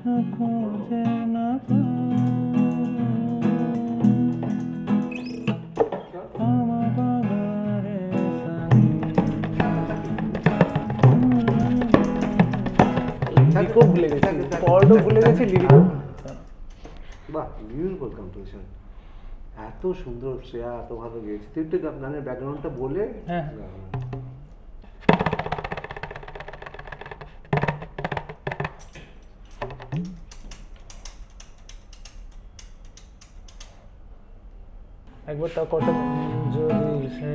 খুঁজে না পাই আমার বাবারে লিরিকও ভুলে গেছি, কর্ডও ভুলে গেছি, লিরিকও। বাহ, বিউটিফুল কম্পোজিশন। এত সুন্দর, শ্রেয়া এত ভালো গেয়েছে। তুই একটু গানের ব্যাকগ্রাউন্ডটা বলে। হ্যাঁ, একবার তাও কত যদি সে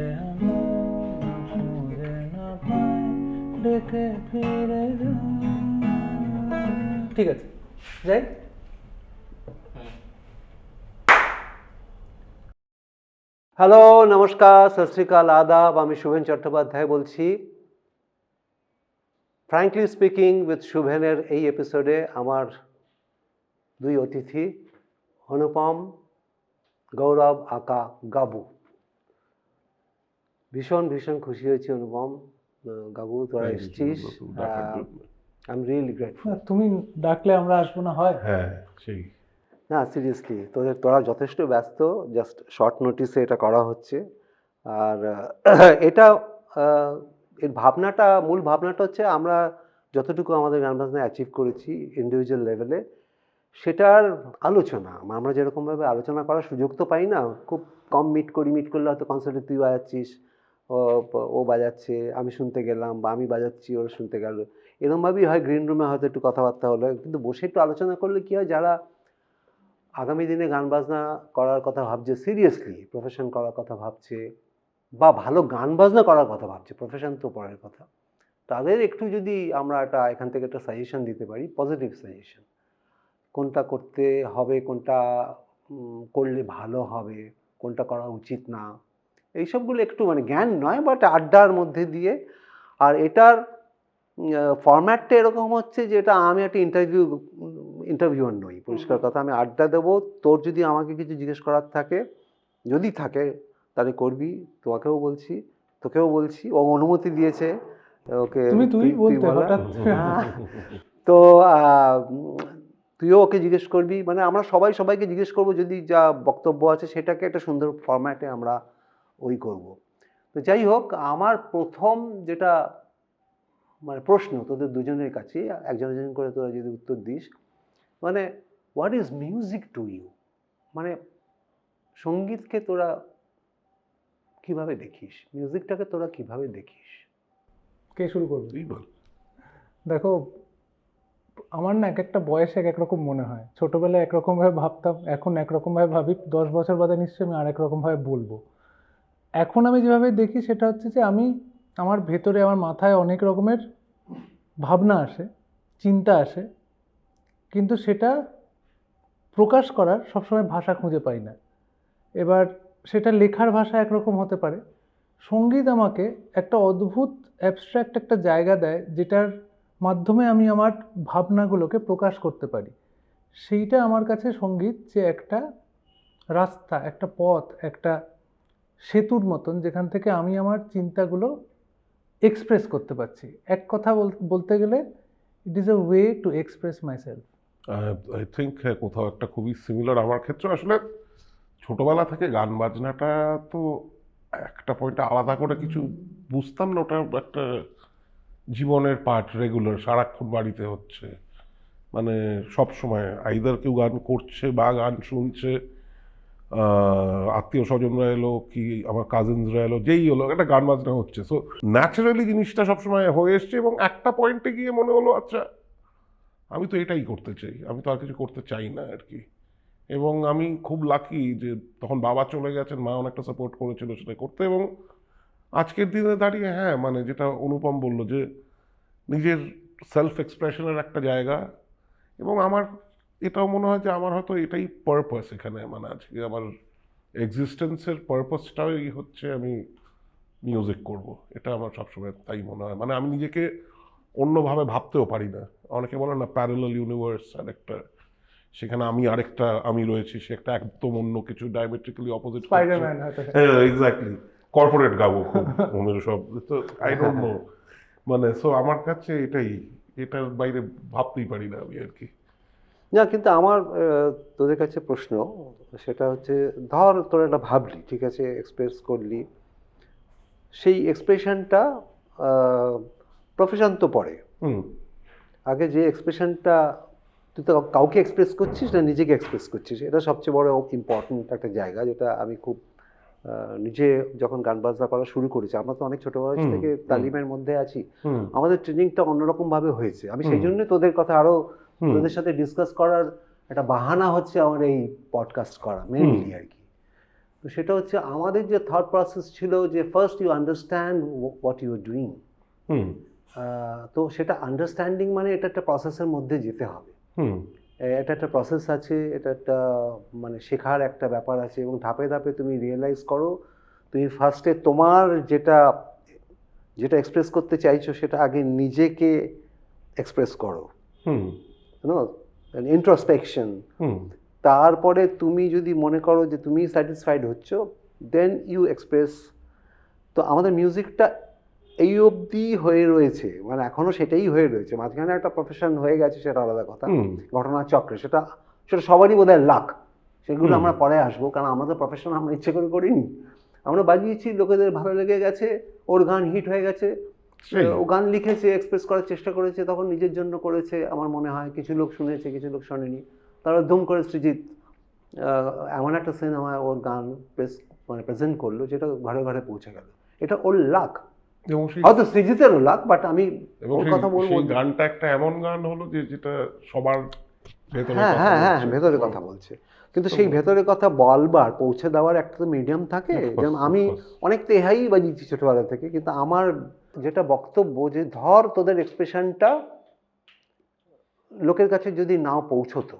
খুঁজে না পায় ডেকে ফিরে যায়। ঠিক আছে, যাই। হ্যালো, নমস্কার, সত শ্রী আকাল, আদাব। আমি শুভেন চট্টোপাধ্যায় বলছি। ফ্র্যাঙ্কলি স্পিকিং উইথ শুভেনের এই এপিসোডে আমার দুই অতিথি, অনুপম, গৌরব আকা গাবু। ভীষণ ভীষণ খুশি হয়েছি অনুপম, গাবু, তোরা এসেছিস। I am really grateful. তুমি ডাকলে আমরা আসবো না, হয়? হ্যাঁ, সেই না, সিরিয়াসলি তোরা যথেষ্ট ব্যস্ত, জাস্ট শর্ট নোটিসে এটা করা হচ্ছে। আর এটা এর ভাবনাটা, মূল ভাবনাটা হচ্ছে আমরা যতটুকু আমাদের গান বাজনায় অ্যাচিভ করেছি ইন্ডিভিজুয়াল লেভেলে, সেটার আলোচনা। আমরা যেরকমভাবে আলোচনা করার সুযোগ তো পাই না, খুব কম মিট করলে হয়তো কনসার্টে তুই বাজাচ্ছিস, ও বাজাচ্ছে, আমি শুনতে গেলাম, বা আমি বাজাচ্ছি, ওরা শুনতে গেল, এরকমভাবেই হয়। গ্রিন রুমে হয়তো একটু কথাবার্তা হলো, কিন্তু বসে একটু আলোচনা করলে কী হয়, যারা আগামী দিনে গান বাজনা করার কথা ভাবছে, সিরিয়াসলি প্রফেশন করার কথা ভাবছে, বা ভালো গান বাজনা করার কথা ভাবছে, প্রফেশন তো পরের কথা, তাদের একটু যদি আমরা এখান থেকে একটা সাজেশন দিতে পারি, পজিটিভ সাজেশন, কোনটা করতে হবে, কোনটা করলে ভালো হবে, কোনটা করা উচিত না, এইসবগুলো একটু মানে জ্ঞান নয়, বাট আড্ডার মধ্যে দিয়ে। আর এটার ফরম্যাটটা এরকম হচ্ছে যে এটা আমি একটা ইন্টারভিউয়ার নই, পরিষ্কার কথা। আমি আড্ডা দেবো, তোর যদি আমাকে কিছু জিজ্ঞেস করার থাকে, যদি থাকে, তাহলে করবি। তোমাকেও বলছি, তোকেও বলছি, ও অনুমতি দিয়েছে ওকে, তুই বলতে হঠাৎ। তো তুইও ওকে জিজ্ঞেস করবি, মানে আমরা সবাইকে জিজ্ঞেস করবো, যদি যা বক্তব্য আছে সেটাকে একটা সুন্দর ফরম্যাটে আমরা করব। তো যাই হোক, আমার প্রথম যেটা মানে প্রশ্ন তোদের দুজনের কাছে, একজন করে তোরা যদি উত্তর দিস, মানে what is music to you, মানে সঙ্গীতকে তোরা কিভাবে দেখিস, মিউজিকটাকে তোরা কিভাবে দেখিস? কে শুরু করবে? তুই বল। দেখো, আমার না এক একটা বয়সে এক রকম মনে হয়। ছোটবেলায় একরকমভাবে ভাবতাম, এখন একরকমভাবে ভাবি। 10 বছর বাদে নিশ্চয়ই আমি আরেক রকমভাবে বলবো। এখন আমি যেভাবে দেখি সেটা হচ্ছে যে আমার ভেতরে, আমার মাথায় অনেক রকমের ভাবনা আসে, চিন্তা আসে, কিন্তু সেটা প্রকাশ করার সবসময় ভাষা খুঁজে পাই না। এবার সেটা লেখার ভাষা একরকম হতে পারে। সঙ্গীত আমাকে একটা অদ্ভুত অ্যাবস্ট্র্যাক্ট একটা জায়গা দেয়, যেটার মাধ্যমে আমি আমার ভাবনাগুলোকে প্রকাশ করতে পারি। সেইটা আমার কাছে সঙ্গীত যে একটা রাস্তা, একটা পথ, একটা সেতুর মতন, যেখান থেকে আমি আমার চিন্তাগুলো এক্সপ্রেস করতে পারছি। এক কথা বলতে গেলে it is a way to express myself. I think কোথাও একটা খুবই সিমিলার আমার ক্ষেত্রে। আসলে ছোটবেলা থেকে গান বাজনাটা তো একটা পয়েন্টে আলাদা করে কিছু বুঝতাম না, ওটা একটা জীবনের পার্ট, রেগুলার, সারাক্ষণ বাড়িতে হচ্ছে, মানে সব সময় আইদার কেউ গান করছে বা গান শুনছে, আত্মীয় স্বজনরা এলো কি আমার কাজিনসরা এলো, যেই হলো একটা গান বাজনা হচ্ছে। সো ন্যাচারালি জিনিসটা সবসময় হয়ে এসছে, এবং একটা পয়েন্টে গিয়ে মনে হলো আচ্ছা আমি তো এটাই করতে চাই, আমি তো আর কিছু করতে চাই না আর কি। এবং আমি খুব লাকি যে তখন বাবা চলে গেছেন, মা অনেকটা সাপোর্ট করেছিল সেটা করতে। এবং আজকের দিনে দাঁড়িয়ে হ্যাঁ, মানে যেটা অনুপম বললো যে নিজের সেলফ এক্সপ্রেশনের একটা জায়গা, এবং আমার এটাও মনে হয় যে আমার হয়তো এটাই পারপাস এখানে, মানে আজকে আমার এক্সিস্টেন্সের পারপাসটাই হচ্ছে আমি মিউজিক করব, এটা আমার সবসময় তাই মনে হয়। মানে আমি নিজেকে অন্যভাবে ভাবতেও পারি না। অনেকে বলে না প্যারালাল ইউনিভার্স, আর একটা সেখানে আমি আরেকটা আমি রয়েছি, সে একটা একদম অন্য কিছু ডায়ামেট্রিক্যালি অপোজিট। স্পাইডারম্যান হয়তো। হ্যাঁ, এক্স্যাক্টলি, কর্পোরেট গাবো খুব ওমের সব, তো আই ডোন্ট নো, মানে সো আমার কাছে এটার বাইরে ভাবতেই পারি না আমি আর কি। না, কিন্তু আমার তোদের কাছে প্রশ্ন, সেটা হচ্ছে ধর তোরা একটা ভাবলি, ঠিক আছে, এক্সপ্রেস করলি, সেই এক্সপ্রেশনটা প্রফেশন তো পড়ে, হুম আগে যে এক্সপ্রেশনটা তুই তো কাউকে এক্সপ্রেস করছিস না নিজেকে এক্সপ্রেস করছিস, এটা সবচেয়ে বড় ইম্পর্টেন্ট একটা জায়গা, যেটা আমি খুব নিজে যখন গান বাজনা করা শুরু করেছি, আমরা তো অনেক ছোট বয়স হুম, থেকে হুম। তালিমের মধ্যে আছি, হুম আমাদের ট্রেনিংটা অন্যরকম ভাবে হয়েছে। আমি সেই হুম। জন্যই তোদের কথা আরো হুম। তোদের সাথে ডিসকাস করার একটা বাহানা হচ্ছে আমার এই পডকাস্ট করা মেইনলি আর কি। তো সেটা হচ্ছে আমাদের যে থট প্রসেস ছিল যে first you understand what you are doing. হুম তো সেটা আন্ডারস্ট্যান্ডিং মানে এটা একটা প্রসেসের মধ্যে যেতে হবে, হুম এটা একটা প্রসেস আছে, এটা একটা মানে শেখার একটা ব্যাপার আছে, এবং ধাপে ধাপে তুমি রিয়েলাইজ করো তুমি ফার্স্টে তোমার যেটা যেটা এক্সপ্রেস করতে চাইছো সেটা আগে নিজেকে এক্সপ্রেস করো, হুম ইন্ট্রোস্পেকশন। হুম তারপরে তুমি যদি মনে করো যে তুমি স্যাটিসফাইড হচ্ছ, দেন ইউ এক্সপ্রেস। তো আমাদের মিউজিকটা এই অবধি হয়ে রয়েছে, মানে এখনো সেটাই হয়ে রয়েছে, মাঝখানে একটা প্রফেশন হয়ে গেছে সেটা আলাদা কথা, হুম ঘটনার চক্রে, সেটা সেটা সবারই বোধহয় লাক, সেগুলো হুম। আমরা পরে আসবো, কারণ আমাদের প্রফেশন আমরা ইচ্ছে করে করিনি, আমরা বাজিয়েছি, লোকেদের ভালো লেগে গেছে, ওর গান হিট হয়ে গেছে, সেই। ও গান লিখেছে, এক্সপ্রেস করার চেষ্টা করেছে, তখন নিজের জন্য করেছে, আমার মনে হয় কিছু লোক শুনেছে কিছু লোক শোনেনি, তারা ধুম করে সৃজিত এমন একটা সিনেমায় ওর গান মানে প্রেজেন্ট করলো যেটা ঘরে ঘরে পৌঁছে গেল, এটা ওর লাক, এবং সেই হয়তো সৃজিতেরও লাক, বাট আমি এবং ওর সেই কথা বলবো। সেই গানটা একটা এমন গান হলো যে যেটা সবার ভেতরে হ্যাঁ কথা হ্যাঁ হ্যাঁ বলছে। ভেতরে সবার- কথা বলছে, কিন্তু সেই ভেতরে কথা বলবার পৌঁছে দেওয়ার একটা তো মিডিয়াম থাকে, Of course, যেমন of আমি course. অনেক তেহাই বাজিয়েছি ছোটবেলা থেকে, কিন্তু আমার যেটা বক্তব্য যে ধর তোদের এক্সপ্রেশনটা লোকের কাছে যদি নাও পৌঁছতো,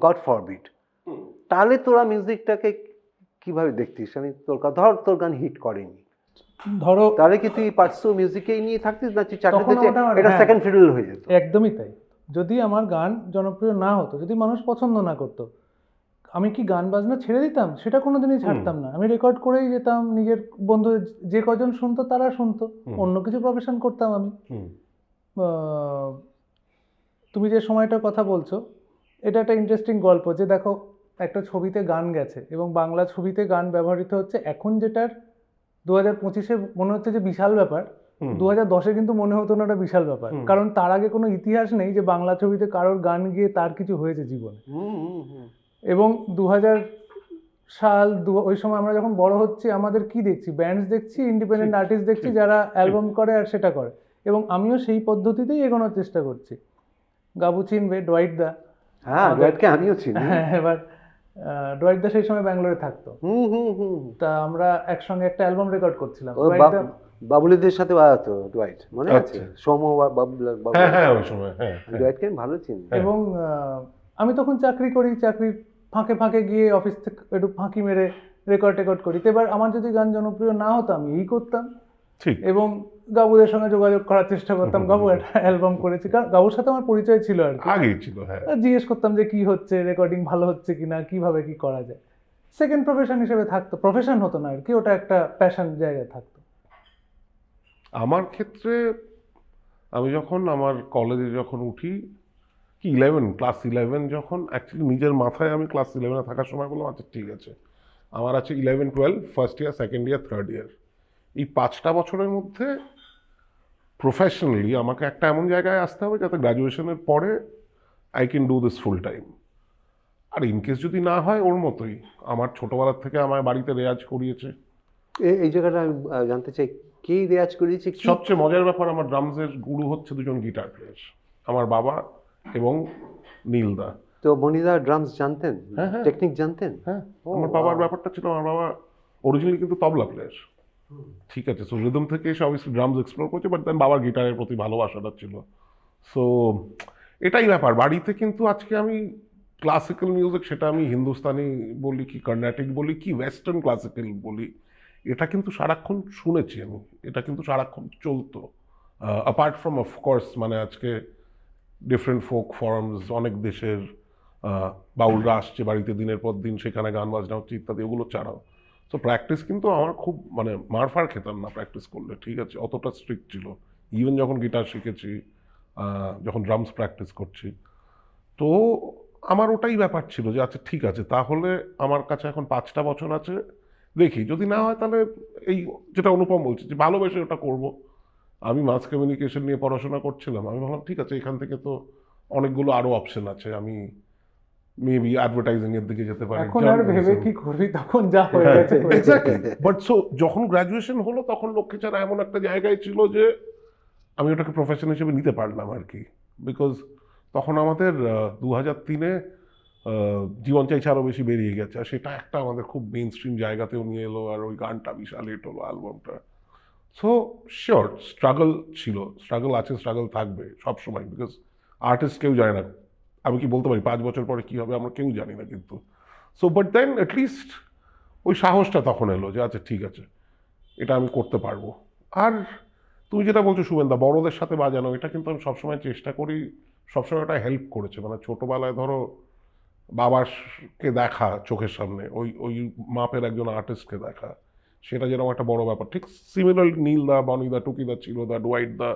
গড ফরবিড, তাহলে তোরা মিউজিকটাকে কিভাবে দেখতিস? আমি তোর ধর তোর গান হিট করেনি, ধরো তাহলে কি তুই পার্সো মিউজিকেই নিয়ে থাকতিস, না তুই চাকরিতে তখন ওটা আমার- এটা হ্যাঁ। সেকেন্ড ফিডল হয়ে যেত? একদমই তাই। যদি আমার গান জনপ্রিয় না হতো, যদি মানুষ পছন্দ না করতো, আমি কি গান বাজনা ছেড়ে দিতাম? সেটা কোনোদিনই ছাড়তাম না। আমি রেকর্ড করেই যেতাম, নিজের বন্ধু যে কজন শুনতো তারা শুনতো, অন্য কিছু প্রফেশন করতাম আমি। হুম আহ, তুমি যে সময়টার কথা বলছো, এটা একটা ইন্টারেস্টিং গল্প, যে দেখো একটা ছবিতে গান গেছে এবং বাংলা ছবিতে গান ব্যবহৃত হচ্ছে, এখন যেটার 2025-এ মনে হচ্ছে যে বিশাল ব্যাপার, হুম 2010-এ কিন্তু মনে হতো না একটা বিশাল ব্যাপার, হুম। কারণ তার আগে কোনো ইতিহাস নেই যে বাংলা ছবিতে কারোর গান গিয়ে তার কিছু হয়েছে জীবনে। এবং 2000 সাল ওই সময় আমরা যখন বড় হচ্ছি, আমাদের কি দেখছি? ব্যান্ডস দেখছি, ইন্ডিপেন্ডেন্ট ঠিক, আর্টিস্ট দেখছি ঠিক, যারা অ্যালবাম করে আর সেটা করে, এবং আমিও সেই পদ্ধতিতেই এগোনোর চেষ্টা করছি। গাবু চিনবে, ডোয়াইট দা। হ্যাঁ, ডুয়েটকে আমিও চিনি। হ্যাঁ, এবার ডোয়াইট দা সেই সময় ব্যাঙ্গালোরে থাকতো, হুম হুম হুম। তা আমরা একসঙ্গে একটা অ্যালবাম রেকর্ড করছিলাম। ও ডোয়াইট দা বাবুলিদের সাথে বাজাতো ডুয়েট, মনে আছে? আচ্ছা। সৌম্য হ্যাঁ হ্যাঁ ওই সময় হ্যাঁ হ্যাঁ। ডুয়েটকে আমি ভালো চিনি। হ্যাঁ। এবং আমি তখন চাকরি করি, চাকরির ফাঁকে ফাঁকে গিয়ে অফিস থেকে একটু ফাঁকি মেরে রেকর্ড করি। তো এবার আমার যদি গান জনপ্রিয় না হতো, আমি এই করতাম ঠিক। এবং গাবুদের সঙ্গে যোগাযোগ করার চেষ্টা করতাম। গাবু একটা অ্যালবাম করেছি, কারণ গাবুর সাথে আমার পরিচয় ছিল আর কি। আগেই ছিল হ্যাঁ। জিজ্ঞেস করতাম যে কি হচ্ছে, রেকর্ডিং ভালো হচ্ছে কিনা, কিভাবে কি করা যায়। সেকেন্ড প্রফেশন হিসেবে থাকতো, প্রফেশন হতো না আর কি, ওটা একটা প্যাশন জায়গায় থাকতো। আমার ক্ষেত্রে আমি যখন আমার কলেজে যখন উঠি, কি 11 ক্লাস 11 যখন অ্যাকচুয়ালি নিজের মাথায় আমি ক্লাস 11-এ থাকার সময় বললাম আচ্ছা ঠিক আছে, আমার আছে 11, 12, first year, second year, third year, এই 5টা বছরের মধ্যে প্রফেশনালি আমাকে একটা এমন জায়গায় আসতে হবে যাতে গ্র্যাজুয়েশনের পরে I can do this full time. আর ইনকেস যদি না হয়, ওর মতোই আমার ছোটোবেলার থেকে আমার বাড়িতে রেয়াজ করিয়েছে। এই জায়গাটা আমি জানতে চাই, কি রেয়াজ করিয়েছে? কি সবচেয়ে মজার ব্যাপার, আমার ড্রামসের গুরু হচ্ছে দুজন গিটার প্লেয়ার, আমার বাবা এবং নীলদা। তো মনিদা ড্রামস জানতেন, হ্যাঁ, হ্যাঁ। টেকনিক জানতেন? হ্যাঁ, ও, আমার বাবার wow. ব্যাপারটা ছিল, আমার বাবা অরিজিনালি কিন্তু তবলা প্লেয়ার, ঠিক আছে, সো রিদম থেকে এসে অবভিয়াসলি ড্রামস এক্সপ্লোর করছে, বাট দেন বাবার গিটারের প্রতি ভালোবাসাটা ছিল। সো এটাই ব্যাপার, বাড়িতে কিন্তু আজকে আমি ক্লাসিক্যাল মিউজিক, সেটা আমি হিন্দুস্তানি বলি কি কর্ণাটিক বলি কি ওয়েস্টার্ন ক্লাসিক্যাল বলি, এটা কিন্তু সারাক্ষণ শুনেছি আমি, এটা কিন্তু সারাক্ষণ চলতো। অ্যাপার্ট ফ্রম অফকোর্স মানে আজকে ডিফারেন্ট ফোক ফর্মস, অনেক দেশের বাউলরা আসছে বাড়িতে দিনের পর দিন, সেখানে গান বাজনা হচ্ছে ইত্যাদি, ওগুলো ছাড়াও। তো প্র্যাকটিস কিন্তু আমার খুব মানে মারফার খেতাম না প্র্যাকটিস করলে, ঠিক আছে, অতটা স্ট্রিক্ট ছিল। ইভেন যখন গিটার শিখেছি, যখন ড্রামস প্র্যাকটিস করছি, তো আমার ওটাই ব্যাপার ছিল যে আচ্ছা ঠিক আছে, তাহলে আমার কাছে এখন 5টা বছর আছে, দেখি যদি না হয় তাহলে এই যেটা অনুপম বলছে যে ভালোবেসে ওটা করব। আমি মাস কমিউনিকেশন নিয়ে পড়াশোনা করছিলাম, আমি ভাবলাম ঠিক আছে এখান থেকে তো অনেকগুলো আরো অপশন আছে, আমি মেবি অ্যাডভার্টাইজিং এর দিকে যেতে পারি, এখন আর ভেবে কি করবি, তখন যা হয়ে গেছে হয়েছে। এক্স্যাক্টলি। বাট সো যখন গ্রাজুয়েশন হলো তখন লক্ষ্মীছাড়া এমন একটা জায়গায় ছিল যে আমি ওটাকে প্রফেশন হিসেবে নিতে পারলাম আর কি, বিকজ তখন আমাদের 2003-এ জীবন চাইছে আরো বেশি বেরিয়ে গেছে, আর সেটা একটা আমাদের খুব মেইন স্ট্রিম জায়গাতেও নিয়ে এলো, আর ওই গানটা বিশাল হিট হলো, অ্যালবামটা। সো শিওর স্ট্রাগল ছিল, স্ট্রাগল আছে, স্ট্রাগল থাকবে সবসময়, বিকজ আর্টিস্ট কেউ জানে না আমি কি বলতে পারি 5 বছর পরে কি হবে আমরা কেউ জানি না, কিন্তু সো বাট দেন অ্যাটলিস্ট ওই সাহসটা তখন এলো যে আচ্ছা ঠিক আছে এটা আমি করতে পারবো। আর তুমি যেটা বলছো শুভেন্দা, বড়দের সাথে বাজানো, এটা কিন্তু আমি সবসময় চেষ্টা করি, সবসময় ওটা হেল্প করেছে। মানে ছোটবেলায় ধরো বাবাকে দেখা চোখের সামনে, ওই ওই মাপের একজন আর্টিস্টকে দেখা, সেটা যেরকম একটা বড় ব্যাপার। ঠিক সিমিলারলি নীল দা, বনি দা, টুকি দা, চিরো দা, ডুয়াইট দা,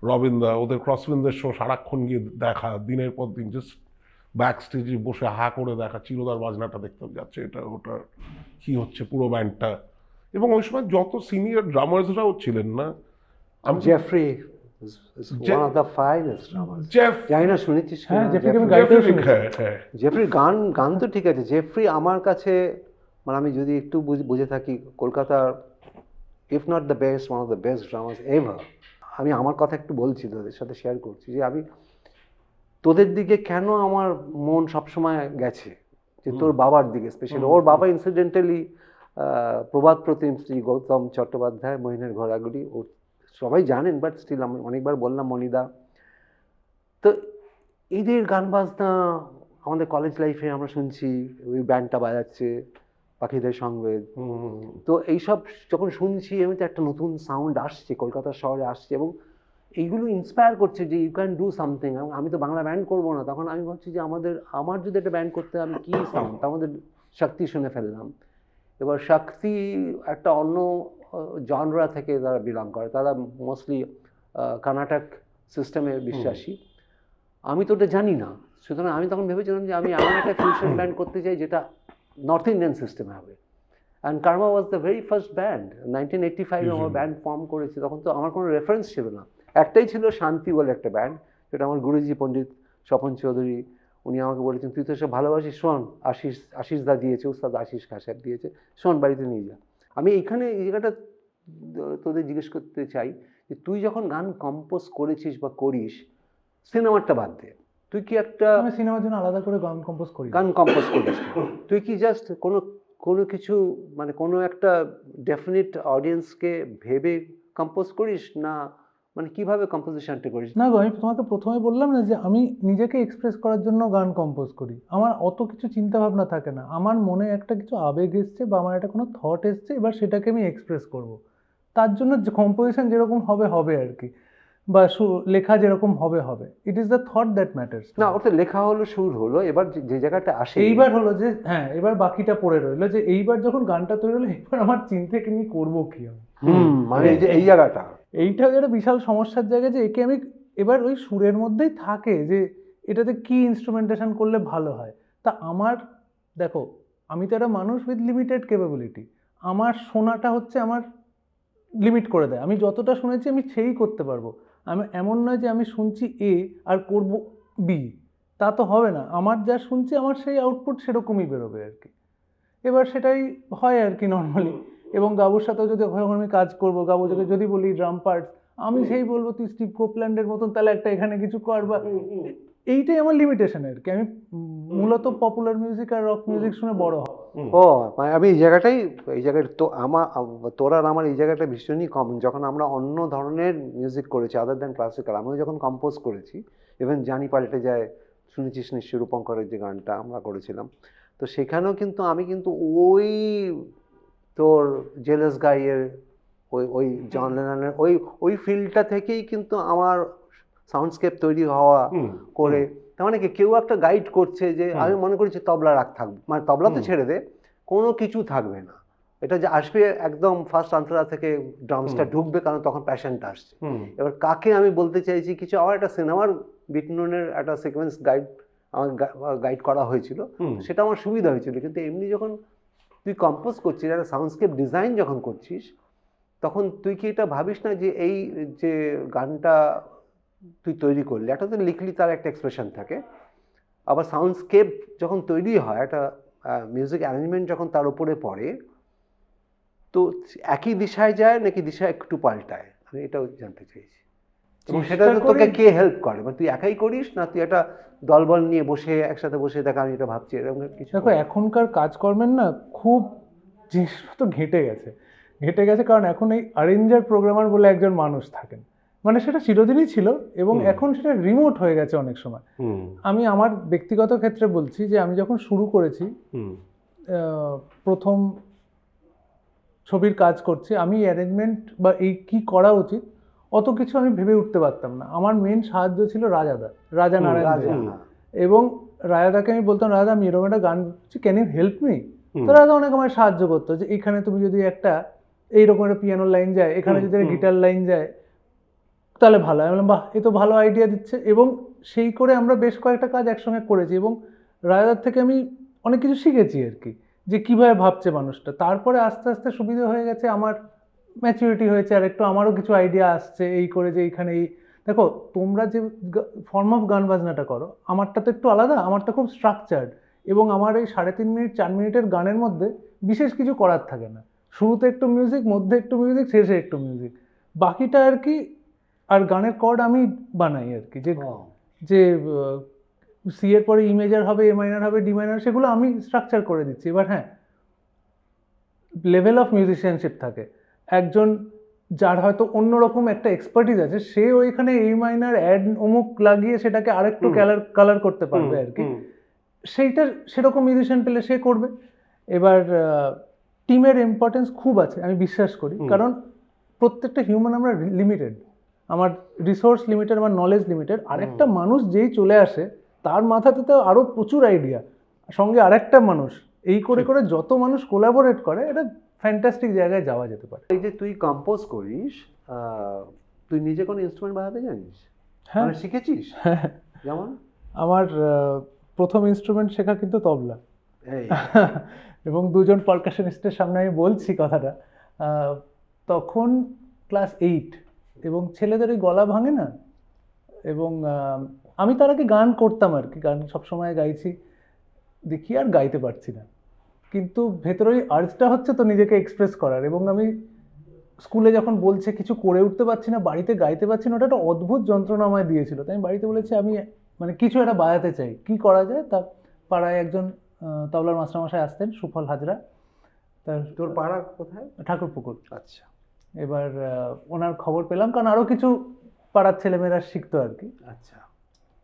রবিন দা, ওদের ক্রসফিল্মদের শো সারাক্ষণ গিয়ে দেখা, দিনের পর দিন জাস্ট ব্যাক স্টেজে বসে হা করে দেখা, চিরোদার বাজনাটা দেখতে যাচ্ছে, এটা ওটা কি হচ্ছে পুরো ব্যান্ডটা। এবং ওই সময় যত সিনিয়র ড্রামার্সরাও ছিলেন না, আমি Jeffrey is one of the finest drummers. Jeff, জানি না শুনেছিস কি হ্যাঁ, না, জেফ্রিকে আমি জেফ্রি? গাইতেও শুনেছি। হ্যাঁ হ্যাঁ জেফ্রির গান গান তো ঠিক আছে, জেফ্রি আমার কাছে মানে আমি যদি একটু বুঝে থাকি, কলকাতার if not the best, one of the best drummers ever. আমি আমার কথা একটু বলছি, তোদের সাথে শেয়ার করছি যে আমি তোদের দিকে কেন আমার মন সবসময় গেছে, যে তোর বাবার দিকে স্পেশালি। ওর বাবা ইনসিডেন্টালি প্রভাত প্রতিম শ্রী গৌতম চট্টোপাধ্যায়, মহিনের ঘোড়াগুলি, ও সবাই জানেন, বাট স্টিল আমি অনেকবার বললাম মনিদা। তো এদের গান বাজনা আমাদের কলেজ লাইফে আমরা শুনছি, ওই ব্যান্ডটা বাজাচ্ছে পাখিদের সংবেদ। তো এইসব যখন শুনছি আমি, তো একটা নতুন সাউন্ড আসছে, কলকাতা শহরে আসছে, এবং এইগুলো ইন্সপায়ার করছে যে ইউ ক্যান ডু সামথিং। আমি তো বাংলা ব্যান্ড করবো না, তখন আমি ভাবছি যে আমার যদি একটা ব্যান্ড করতে হয়, আমি কী সাউন্ড। আমাদের শক্তি শুনে ফেললাম। এবার শক্তি একটা অন্য জনরা থেকে তারা বিলং করে, তারা মোস্টলি কর্ণাটক সিস্টেমে বিশ্বাসী। আমি তো ওটা জানি না, সুতরাং আমি তখন ভেবেছিলাম যে আমি এমন একটা ফিউশন ব্যান্ড করতে চাই যেটা নর্থ ইন্ডিয়ান সিস্টেমে হবে। And Karma was the very first band. 1985-এ আমার ব্যান্ড ফর্ম করেছে, তখন তো আমার কোনো রেফারেন্স ছিল না। একটাই ছিল শান্তি বলে একটা ব্যান্ড, যেটা আমার গুরুজি পণ্ডিত স্বপন চৌধুরী, উনি আমাকে বলেছেন তুই তো সব ভালোবাসিস, শোন, আশিস দা দিয়েছে, উস্তাদ আশিস খাসার দিয়েছে, শোন বাড়িতে নিয়ে যা। আমি এইখানে এই জায়গাটা তোদের জিজ্ঞেস করতে চাই যে তুই যখন গান কম্পোজ করেছিস বা করিস, সিনেমাটা বাদ দে, তুই কি একটা আমি সিনেমার জন্য আলাদা করে গান কম্পোজ করি না। গান কম্পোজ করিস? তুই কি জাস্ট কোনো কিছু মানে কোনো একটা ডেফিনিট অডিয়েন্সকে ভেবে কম্পোজ করিস, না মানে কিভাবে কম্পোজিশনটা করিস? না গো, আমি তোমাকে প্রথমে বললাম না যে আমি নিজেকে এক্সপ্রেস করার জন্য গান কম্পোজ করি। আমার অত কিছু চিন্তা ভাবনা থাকে না, আমার মনে একটা কিছু আবেগ এসছে বা আমার একটা কোনো থট এসছে, এবার সেটাকে আমি এক্সপ্রেস করব। তার জন্য কম্পোজিশন যেরকম হবে হবে আর কি, বা লেখা যেরকম হবে হবে। It is the thought that matters. না, ওটা লেখা হলো, সুর হলো, এবার যে জায়গাটা আসে, এইবার হলো যে হ্যাঁ, এবার বাকিটা পড়ে রইলো যে এইবার যখন গানটা তৈরি হলো, এবার আমার চিন্তাকে নিয়ে করবো কি আমি। মানে এই যে এই জায়গাটা, এইটা একটা বিশাল সমস্যার জায়গা যে একে আমি এবার ওই সুরের মধ্যেই থাকে যে এটাতে কি ইনস্ট্রুমেন্টেশন করলে ভালো হয়। তা আমার দেখো, আমি তো একটা মানুষ উইথ লিমিটেড ক্যাপাবিলিটি। আমার শোনাটা হচ্ছে আমার লিমিট করে দেয়। আমি যতটা শুনেছি আমি সেই করতে পারবো। আমি এমন নয় যে আমি শুনছি এ আর করব বি, তা তো হবে না। আমার যা শুনছি আমার সেই আউটপুট সেরকমই বেরোবে আর কি। এবার সেটাই হয় আর কি নর্মালি। এবং গাবুর সাথেও যদি যখন আমি কাজ করবো, গাবুকে যদি বলি ড্রাম পার্টস, আমি সেই বলবো তুই স্টিভ কোপল্যান্ডের মতন তাহলে একটা এখানে কিছু কর, বা এইটাই আমার লিমিটেশন আর কি। আমি মূলত পপুলার মিউজিক আর রক মিউজিক শুনে বড় হয়। ও মানে আমি এই জায়গাটা তো তোর আর আমার এই জায়গাটা ভীষণই কমন। যখন আমরা অন্য ধরনের মিউজিক করেছি আদার দ্যান ক্লাসিক্যাল, আমিও যখন কম্পোজ করেছি, ইভেন জানি পাল্টে যায়, শুনেছিস নিশ্চয় রূপঙ্করের যে গানটা আমরা করেছিলাম, তো সেখানেও কিন্তু আমি কিন্তু ওই তোর জেলাস গাইয়ের ওই জন লেননের ওই ফিল্ডটা থেকেই কিন্তু আমার সাউন্ডস্কেপ তৈরি হওয়া করে। তার মানে কি কেউ একটা গাইড করছে যে আমি মনে করি যে তবলা থাকবে, মানে তবলা তো ছেড়ে দে, কোনো কিছু থাকবে না, এটা যে আসবে একদম ফার্স্ট আন্তরা থেকে ড্রামসটা ঢুকবে, কারণ তখন প্যাশনটা আসছে। এবার কাকে আমি বলতে চাইছি কিছু, আমার একটা সিনেমার বিটনুনের একটা সিকোয়েন্স গাইড আমাকে গাইড করা হয়েছিল, সেটা আমার সুবিধা হয়েছিল। কিন্তু এমনি যখন তুই কম্পোজ করছিস, একটা সাউন্ডস্কেপ ডিজাইন যখন করছিস, তখন তুই কি এটা ভাবিস না যে এই যে গানটা তুই তৈরি করলি, একটা তো লিখলি, তার একটা এক্সপ্রেশন থাকে, আবার সাউন্ডস্কেপ যখন তৈরি হয়, একটা মিউজিক অ্যারেঞ্জমেন্ট যখন তার উপরে পড়ে, তো একই দিশায় যায় নাকি দিশা একটু পাল্টায়? আমি এটাও জানতে চাইছি। এবং সেটা তো তোকে কে হেল্প করে, মানে তুই একাই করিস না তুই একটা দলবল নিয়ে বসে একসাথে বসে দেখ আমি এটা ভাবছি, এরকম কিছু? দেখো এখনকার কাজকর্মের না খুব জিনিসপত্র ঘেটে গেছে, কারণ এখন এই অ্যারেঞ্জার প্রোগ্রামার বলে একজন মানুষ থাকেন, মানে সেটা চিরদিনই ছিল এবং এখন সেটা রিমোট হয়ে গেছে অনেক সময়। আমি আমার ব্যক্তিগত ক্ষেত্রে বলছি যে আমি যখন শুরু করেছি, প্রথম ছবির কাজ করছি, আমি অ্যারেঞ্জমেন্ট বা এই কি করা উচিত অত কিছু আমি ভেবে উঠতে পারতাম না। আমার মেন সাহায্য ছিল রাজা নারায়ণ দে। এবং রাজাদাকে আমি বলতাম, রাজা আমি এরকম একটা গান করছি, ক্যান ইউ হেল্প মি? তো রাজা অনেক আমায় সাহায্য করতো, যে এখানে তুমি যদি একটা এইরকম একটা পিয়ানোর লাইন যায়, এখানে যদি একটা গিটার লাইন যায় তাহলে ভালো হয়। আমি বললাম বাহ, এ তো ভালো আইডিয়া দিচ্ছে। এবং সেই করে আমরা বেশ কয়েকটা কাজ একসঙ্গে করেছি এবং রাজাদার থেকে আমি অনেক কিছু শিখেছি আর কি, যে কিভাবে ভাবছে মানুষটা। তারপরে আস্তে আস্তে সুবিধা হয়ে গেছে, আমার ম্যাচুরিটি হয়েছে, আর একটু আমারও কিছু আইডিয়া আসছে এই করে, যে এইখানে এই দেখো তোমরা যে ফর্ম অফ গান বাজনাটা করো, আমারটা তো একটু আলাদা, আমারটা খুব স্ট্রাকচার্ড, এবং আমার এই 3.5 মিনিট 4 মিনিটের গানের মধ্যে বিশেষ কিছু করার থাকে না। শুরুতে একটু মিউজিক, মধ্যে একটু মিউজিক, শেষে একটু মিউজিক, বাকিটা আর কি। আর গানের কর্ড আমি বানাই আর কি, যে সি এর পরে ই মেজর হবে, এ মাইনার হবে, ডি মাইনার, সেগুলো আমি স্ট্রাকচার করে দিচ্ছি। এবার হ্যাঁ, লেভেল অফ মিউজিশিয়ানশিপ থাকে। একজন যার হয়তো অন্যরকম একটা এক্সপার্টিস আছে, সে ওইখানে এই মাইনার অ্যাড অমুক লাগিয়ে সেটাকে আরেকটু কালার করতে পারবে আর কি, সেইটা সেরকম মিউজিশিয়ান পেলে সে করবে। এবার টিমের ইম্পর্টেন্স খুব আছে আমি বিশ্বাস করি, কারণ প্রত্যেকটা হিউম্যান আমরা লিমিটেড, আমার রিসোর্স লিমিটেড, আমার নলেজ লিমিটেড। আরেকটা মানুষ যেই চলে আসে তার মাথাতে তো আরও প্রচুর আইডিয়া, সঙ্গে আরেকটা মানুষ, এই করে করে যত মানুষ কোলাবোরেট করে, এটা ফ্যান্টাস্টিক জায়গায় যাওয়া যেতে পারে। এই যে তুই কম্পোজ করিস, তুই নিজে কোনো ইনস্ট্রুমেন্ট বাজাতে জানিস? হ্যাঁ, মানে শিখেছিস? যেমন আমার প্রথম ইনস্ট্রুমেন্ট শেখা কিন্তু তবলা। এই এবং দুজন পারকাশনিস্টের সামনে আমি বলছি কথাটা, তখন ক্লাস 8, এবং ছেলেদের ওই গলা ভাঙে না, এবং আমি তার আগে গান করতাম আর কি, গান সবসময় গাইছি, দেখি আর গাইতে পারছি না, কিন্তু ভেতরে ওই আর্জটা হচ্ছে তো নিজেকে এক্সপ্রেস করার। এবং আমি স্কুলে যখন বলছে কিছু করে উঠতে পারছি না, বাড়িতে গাইতে পারছি না, ওটা একটা অদ্ভুত যন্ত্রণা আমায় দিয়েছিল। তাই আমি বাড়িতে বলেছি আমি মানে কিছু একটা বাজাতে চাই, কি করা যায়। তা পাড়ায় একজন তবলার মাস্টারমশাই আসতেন, সুফল হাজরা, তোর পাড়া কোথায়? ঠাকুরপুকুর। আচ্ছা। এবার ওনার খবর পেলাম, কারণ আরও কিছু পাড়ার ছেলেমেয়েরা শিখতো আর কি। আচ্ছা।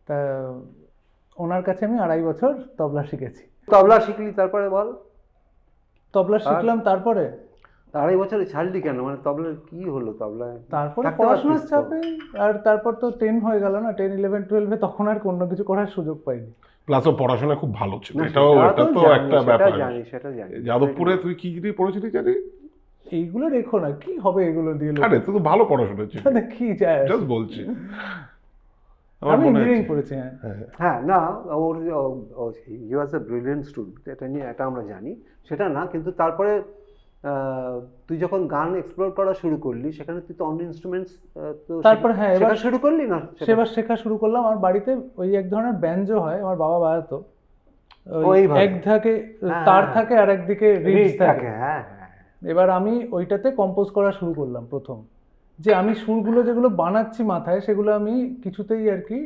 তা ওনার কাছে আমি 2.5 বছর তবলা শিখেছি। তবলা শিখলি, তারপরে বল। তবলা শিখলাম, তারপরে 2.5 বছরে ছাড়লি কেন? মানে তবলার কি হলো? তবলায় তারপরে পড়াশোনার চাপে, আর তারপর তো 10 হয়ে গেল না, 10, 11, 12-এ তখন আর অন্য কিছু করার সুযোগ পাইনি। প্লাস ও পড়াশোনা খুব ভালো ছিল, এটা তো একটা ব্যাপার। সেটা জানি। যাদবপুরে তুই কি দিয়ে পড়েছিলি জানি? এইগুলো রেখো না, কি হবে এগুলো দিয়ে? আরে তুই তো ভালো পড়াশোনা ছিল, কি যায়, জাস্ট বলছি। আমি ইঞ্জিনিয়ারিং পড়েছি। হ্যাঁ, না, ওর হি ওয়াজ এ ব্রিলিয়েন্ট স্টুডেন্ট, এটা নিয়ে এটা আমরা জানি, সেটা না। কিন্তু তারপরে তুই যখন গান এক্সপ্লোর করা শুরু করলি, সেখানে তুই তো অন্য ইনস্ট্রুমেন্টস তো তারপর হ্যাঁ এবার শুরু করলি না? সেবার শেখা শুরু করলাম। আমার বাড়িতে ওই এক ধরনের ব্যাঞ্জো হয়, আমার বাবা বাজাতো, এক ধাকে তার থাকে আর একদিকে রিডস থাকে। হ্যাঁ। এবার আমি ওইটাতে কম্পোজ করা শুরু করলাম প্রথম, যে আমি সুরগুলো যেগুলো বানাচ্ছি মাথায়, সেগুলো আমি কিছুতেই আর কি,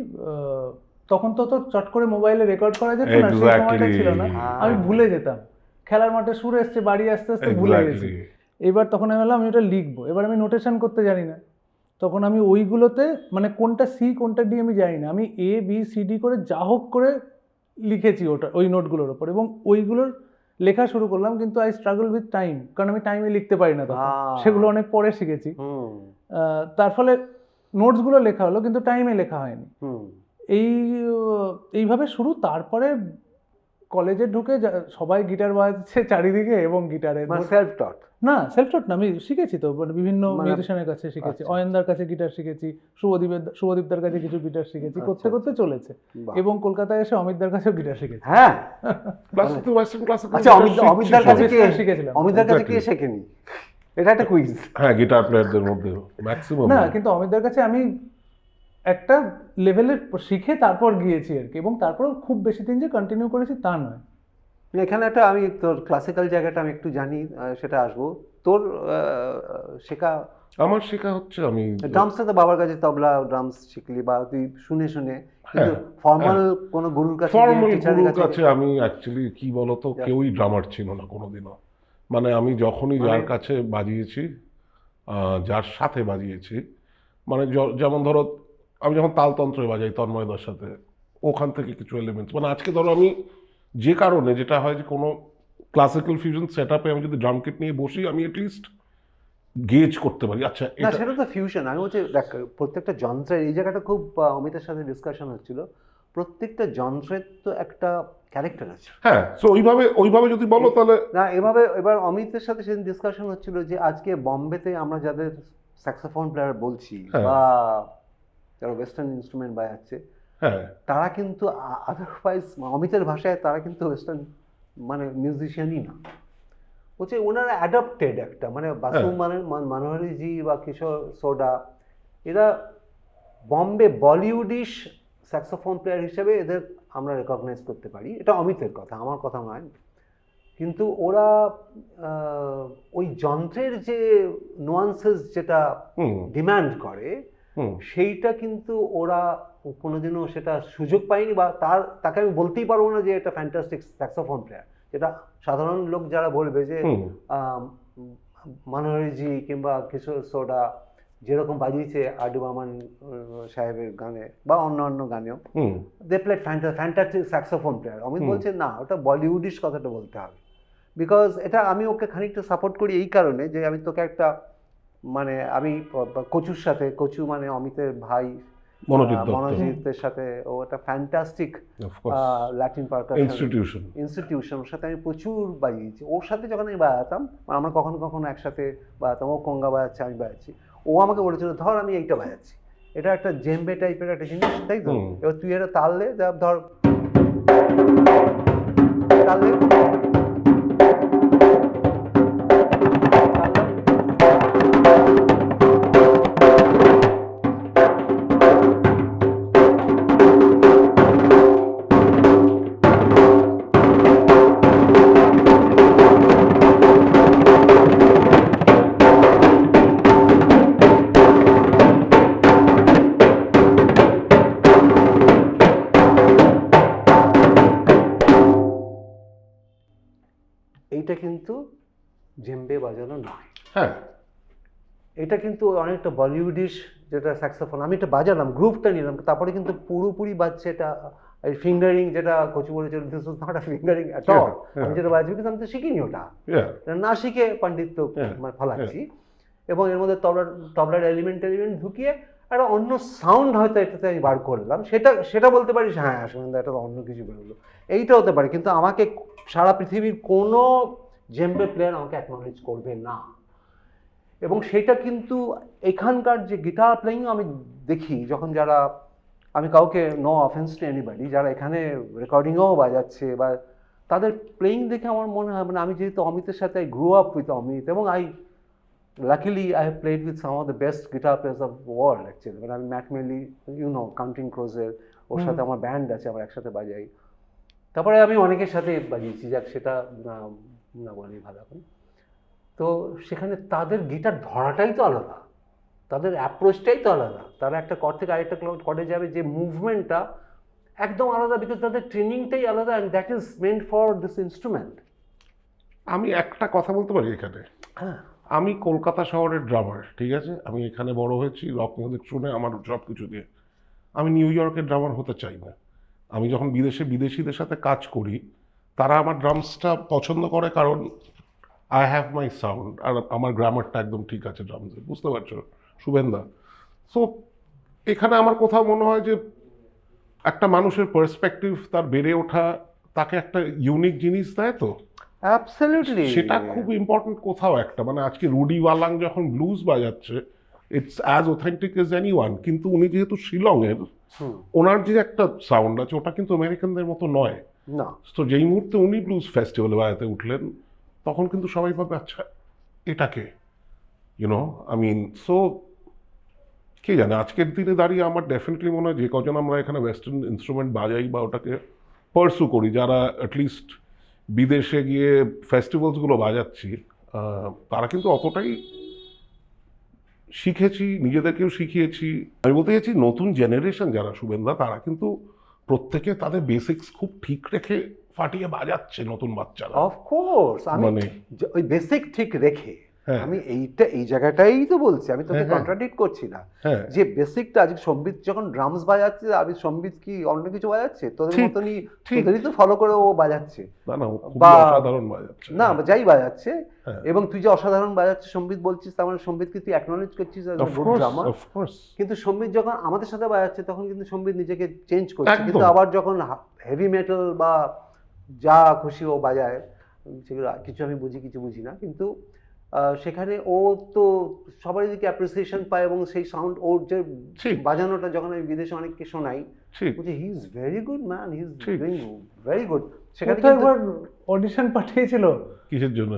তখন তো চট করে মোবাইলে রেকর্ড করা যেত না, সেই সময়টা ছিল না, আমি ভুলে যেতাম। খেলার মাঠে সুর এসছে, বাড়ি আস্তে আস্তে ভুলে গেছি। এবার তখন আমি বললাম আমি এটা লিখবো। এবার আমি নোটেশন করতে জানি না, তখন আমি ওইগুলোতে মানে কোনটা সি কোনটা ডি আমি জানি না, আমি এ বি সি ডি করে যা হোক করে লিখেছি ওটা ওই নোটগুলোর ওপর, এবং ওইগুলোর লেখা শুরু করলাম। কিন্তু আই স্ট্রাগল উইথ টাইম, কারণ আমি টাইমে লিখতে পারি না তখন, সেগুলো অনেক পরে শিখেছি। তার ফলে নোটসগুলো লেখা হলো কিন্তু টাইমে লেখা হয়নি। এইভাবে শুরু। তারপরে কলেজে ঢুকে সবাই গিটার বাজাচ্ছে চারিদিকে এবং গিটারে মানে সেলফ টট? না, সেলফ টট না, আমি শিখেছি তো, মানে বিভিন্ন মানে- মিউজিশিয়ানের কাছে শিখেছি, আচ্ছা। অয়নদার কাছে গিটার শিখেছি, শুভদীপদার কাছে কিছু গিটার শিখেছি, করতে আচ্ছা, করতে চলেছে। বাহ। এবং কলকাতায় এসে অমিতদার কাছেও গিটার শিখেছি। হ্যাঁ, ক্লাসিক তো ওয়েস্টার্ন ক্লাসিক। আচ্ছা, অমিতদার কাছে কে শিখেছিলাম। অমিতদার কাছে কে Exactly. শেখেনি? এটা একটা কুইজ। হ্যাঁ, গিটার প্লেয়ারদের মধ্যে ম্যাক্সিমাম। না, কিন্তু অমিতদার কাছে আমি একটা লেভেলের শিখে তারপর গিয়েছি আর কি, এবং তারপর খুব বেশি দিন যে কন্টিনিউ করেছি তা নয়। এখানে একটা আমি তোর ক্লাসিক্যাল জায়গাটা আমি একটু জানি, সেটা আসবো। তোর শেখা আমার শেখা হচ্ছে আমি ড্রামসটা তো বাবার কাছে তবলা ড্রামস শিখলি বা তুই শুনে শুনে, কিন্তু ফর্মাল কোনো গুরুর কাছে গিয়ে, ফর্মাল টিচারের গুরুর কাছে আমি অ্যাকচুয়ালি কি বলতো, কেউই ড্রামার ছিল না কোনোদিনও। মানে আমি যখনই যার কাছে বাজিয়েছি, যার সাথে বাজিয়েছি, মানে যেমন ধরো আমি যখন তালতন্ত্রে বাজাই তন্ময়দার সাথে, ওখান থেকে কিছু এলিমেন্টস, মানে আজকে ধরো আমি যে কারণে যেটা হয় যে কোনো ক্লাসিক্যাল ফিউশন সেট আপে আমি যদি ড্রাম কিট নিয়ে বসি, আমি অ্যাটলিস্ট গেজ করতে পারি। আচ্ছা, না, সেটা তো ফিউশন। আমি বলছি দেখ, প্রত্যেকটা যন্ত্রের, এই জায়গাটা খুব অমিতের সাথে ডিসকাশন হচ্ছিল, প্রত্যেকটা যন্ত্রের তো একটা ক্যারেক্টার আছে। হ্যাঁ, সো ওইভাবে যদি বলো তাহলে না, এভাবে এবার অমিতের সাথে সেদিন ডিসকাশন হচ্ছিল যে আজকে বম্বেতে আমরা যাদের স্যাক্সোফোন প্লেয়ার বলছি হ্যাঁ। বা যারা ওয়েস্টার্ন ইনস্ট্রুমেন্ট বাজাচ্ছে, হ্যাঁ তারা কিন্তু আদারওয়াইজ অমিতের ভাষায় তারা কিন্তু ওয়েস্টার্ন মানে মিউজিশিয়ানই না। বলছে ওনারা অ্যাডাপ্টেড একটা, মানে বাসু মনোহরিজি বা কিশোর সোডা, এরা বম্বে বলিউডিশ স্যাক্সোফোন প্লেয়ার হিসেবে এদের আমরা রেকগনাইজ করতে পারি। এটা অমিতের কথা, আমার কথা নয়। কিন্তু ওরা ওই যন্ত্রের যে নোয়ান্সেস যেটা ডিমান্ড করে, সেইটা কিন্তু ওরা কোনোদিনও সেটা সুযোগ পায়নি, বা তাকে আমি বলতেই পারবো না যে এটা ফ্যান্টাস্টিক স্যাক্সোফোন প্লেয়ার। যেটা সাধারণ লোক যারা বলবে যে মনোহরিজি কিংবা কিশোর সোডা যেরকম বাজিয়েছে আর ডি বর্মন সাহেবের গানে বা অন্য গানেও, they played fantastic saxophone player. Amit বলছে না, ওটা বলিউডিশ কথাটা বলতে হবে। বিকজ এটা আমি ওকে খানিকটা সাপোর্ট করি এই কারণে যে আমি তোকে একটা, মানে আমি কচুর সাথে, কচু মানে অমিতের ভাই মনোজিতের সাথে, ও একটা ফ্যান্টাস্টিক ল্যাটিন ইনস্টিটিউশন, ওর সাথে আমি প্রচুর বাজিয়েছি। ওর সাথে যখন আমি বাজাতাম, আমরা কখনো কখনো একসাথে বাজাতাম, ও কঙ্গা বাজাচ্ছে, আমি বাজাচ্ছি, ও আমাকে বলেছিল ধর আমি এইটা বাজাচ্ছি, এটা একটা জেম্বে টাইপের একটা জিনিস, তাই তো? এবার তুই এটা তাললে, ধর তাললে এইটা কিন্তু জেম্বে বাজানো নয়। হ্যাঁ, এটা কিন্তু অনেকটা বলিউডিশ যেটা স্যাক্সোফোন, আমি এটা বাজালাম, গ্রুপটা নিলাম, তারপরে কিন্তু পুরোপুরি বাজছে এটা এই ফিঙ্গারিং, যেটা কচু বলেছিল this is not a fingering at all. আমি যেটা বাজবি কিন্তু আমি তো শিখিনি ওটা, না শিখে পাণ্ডিত্য ফলাচ্ছি। এবং এর মধ্যে তবলার এলিমেন্ট ঢুকিয়ে একটা অন্য সাউন্ড হয়তো এটাতে আমি বার করলাম, সেটা বলতে পারিস হ্যাঁ সুমনদা এটা তো অন্য কিছু বেরোলো, এইটা হতে পারে। কিন্তু আমাকে সারা পৃথিবীর কোনো জেম্বে প্লেয়ার আমাকে অ্যাকনোলেজ করবে না। এবং সেটা কিন্তু এখানকার যে গিটার প্লেয়িং আমি দেখি, যখন যারা, আমি কাউকে নো অফেন্স টু এনিবডি, যারা এখানে রেকর্ডিংয়েও বাজাচ্ছে বা তাদের প্লেয়িং দেখে আমার মনে হয়, মানে আমি যেহেতু অমিতের সাথে I grow up with Amit, এবং luckily I have played with some of the best guitar players of the world actually. When I met mainly, Counting Crows, ওর সাথে আমার ব্যান্ড আছে, আমরা একসাথে বাজাই। তারপরে আমি অনেকের সাথে বাজিয়েছি, যাক সেটা না বলি ভালো এখন। তো সেখানে তাদের গিটার ধরাটাই তো আলাদা, তাদের অ্যাপ্রোচটাই তো আলাদা, তারা একটা কর্ড থেকে আরেকটা কর্ডে যাবে, যে মুভমেন্টটা একদম আলাদা, বিকজ তাদের ট্রেনিংটাই আলাদা, and that is meant for this instrument. আমি একটা কথা বলতে পারি এখানে, হ্যাঁ, আমি কলকাতা শহরের ড্রামার, ঠিক আছে, আমি এখানে বড় হয়েছি, রক মিউজিক শুনে আমার সব কিছু দিয়ে। আমি নিউ ইয়র্কের ড্রামার হতে চাই না। আমি যখন বিদেশিদের সাথে কাজ করি, তারা আমার ড্রামসটা পছন্দ করে কারণ আই হ্যাভ মাই সাউন্ড, আর আমার গ্রামারটা একদম ঠিক আছে ড্রামসে, বুঝতে পারছো শুভেন্দা? সো এখানে আমার কোথাও মনে হয় যে একটা মানুষের পার্সপেক্টিভ, তার বেড়ে ওঠা, তাকে একটা ইউনিক জিনিস দেয় তো, অ্যাবসলিউটলি সেটা খুব ইম্পর্টেন্ট কোথাও একটা। মানে আজকে রুডি ওয়ালাং যখন ব্লুজ বাজাচ্ছে, it's as authentic as anyone, কিন্তু উনি যেহেতু শিলংয়ের, ওনার যে একটা সাউন্ড আছে ওটা কিন্তু আমেরিকানদের মতো নয়। না, তো যেই মুহূর্তে উনি ব্লুজ ফেস্টিভ্যালে বাজাতে উঠলেন, তখন কিন্তু সবাই ভাবে আচ্ছা এটাকে, ইউনো, আই মিন, সো কে জানে, আজকের দিনে দাঁড়িয়ে আমার ডেফিনেটলি মনে হয় যে কজন আমরা এখানে ওয়েস্টার্ন ইনস্ট্রুমেন্ট বাজাই বা ওটাকে পার্সু করি, যারা অ্যাটলিস্ট বিদেশে গিয়ে ফেস্টিভ্যালসগুলো বাজাচ্ছি, তারা কিন্তু অতটাই শিখেছি, নিজেদেরকেও শিখিয়েছি। আমি বলতে চাইছি নতুন জেনারেশন যারা শুভেন্দা, তারা কিন্তু প্রত্যেকে তাদের বেসিক্স খুব ঠিক রেখে ফাটিয়ে বাজাচ্ছে নতুন বাচ্চারা। অফকোর্স আমি মানে ওই বেসিক ঠিক রেখে, হ্যাঁ। আমি এই জায়গাটাই তো বলছি, আমি তোকে হ্যাঁ, হ্যাঁ। কন্ট্রাডিক্ট করছি না। হ্যাঁ, যে বেসিকটা আজকে সম্বিত যখন ড্রামস বাজাচ্ছে, আমি সম্বিত কি অন্য কিছু বাজাচ্ছে? তোদের ঠিক, মতনই, ঠিক। তোদেরই তো ফলো করে ও বাজাচ্ছে, না না, ও খুবই বা অসাধারণ বাজাচ্ছে। না যাই বাজাচ্ছে। হ্যাঁ। এবং তুই যে অসাধারণ বাজাচ্ছে সম্বিত বলছিস, তার মানে সম্বিতকে তুই অ্যাকনলেজ করছিস as a Of good course, drummer। of course. কিন্তু সম্বিত যখন আমাদের সাথে বাজাচ্ছে, তখন কিন্তু সম্বিত নিজেকে চেঞ্জ করছে। একদম। কিন্তু আবার যখন হেভি মেটাল বা যা খুশি ও বাজায়, সেগুলো কিছু আমি বুঝি কিছু বুঝি না, কিন্তু সেখানে ও তো সবারই দিকে অ্যাপ্রিসিয়েশন পায়, এবং সেই সাউন্ড ওর যে ঠিক। বাজানোটা যখন আমি বিদেশে অনেককে শোনাই, ঠিক। বলছি he is very good man, he is ঠিক। Doing very good. সেখানে কোথায় কিন্তু একবার অডিশন পাঠিয়েছিল, কিসের জন্য?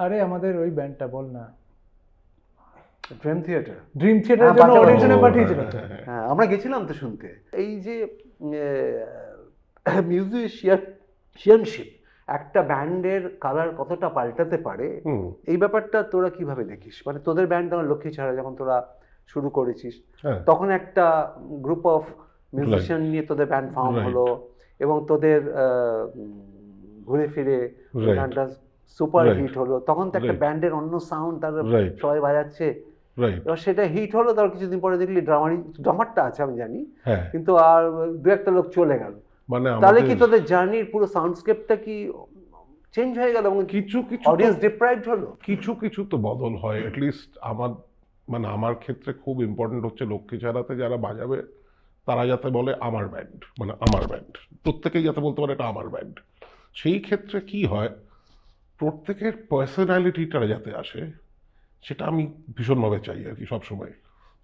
আরে আমাদের ওই ব্যান্ডটা বল না, ড্রিম থিয়েটার, ড্রিম থিয়েটারের জন্য অডিশনে পাঠিয়েছিল তো। হ্যাঁ আমরা গেছিলাম তো শুনতে। এই যে মিউজিশিয়ানশিপ একটা ব্যান্ডের কালার কতটা পাল্টাতে পারে, হুম, এই ব্যাপারটা তোরা কিভাবে দেখিস? মানে তোদের ব্যান্ড তখন লক্ষ্মী ছাড়া যখন তোরা শুরু করেছিস, হ্যাঁ, তখন একটা গ্রুপ অফ মিউজিশিয়ান নিয়ে তোদের ব্যান্ড ফর্ম Right. হলো, এবং তোদের ঘুরে ফিরে Right. গানটা সুপার Right. হিট হলো। তখন তো একটা Right. ব্যান্ডের অন্য সাউন্ড, তার Right. সবাই বাজাচ্ছে। রাইট, এবার সেটা হিট হলো, তার কিছুদিন পরে দেখলি ড্রামারটা আছে আমি জানি, হ্যাঁ। কিন্তু আর দু একটা লোক চলে গেল। মানে তাহলে কি আমাদের তোদের জার্নির পুরো সাউন্ডস্কেপটা কি চেঞ্জ হয়ে গেল, এবং কিছু কিছু অডিয়েন্স তো- ডিপ্রাইভড হলো? কিছু কিছু তো বদল হয় অ্যাটলিস্ট। আমার মানে আমার ক্ষেত্রে খুব ইম্পর্টেন্ট হচ্ছে লক্ষ্মী ছাড়াতে যারা বাজাবে তারা যাতে বলে আমার ব্যান্ড, মানে আমার ব্যান্ড, প্রত্যেকেই যাতে বলতে পারে এটা আমার ব্যান্ড। সেই ক্ষেত্রে কি হয়, প্রত্যেকের পার্সোনালিটিটা যাতে আসে, সেটা আমি ভীষণভাবে চাই আর কি সবসময়।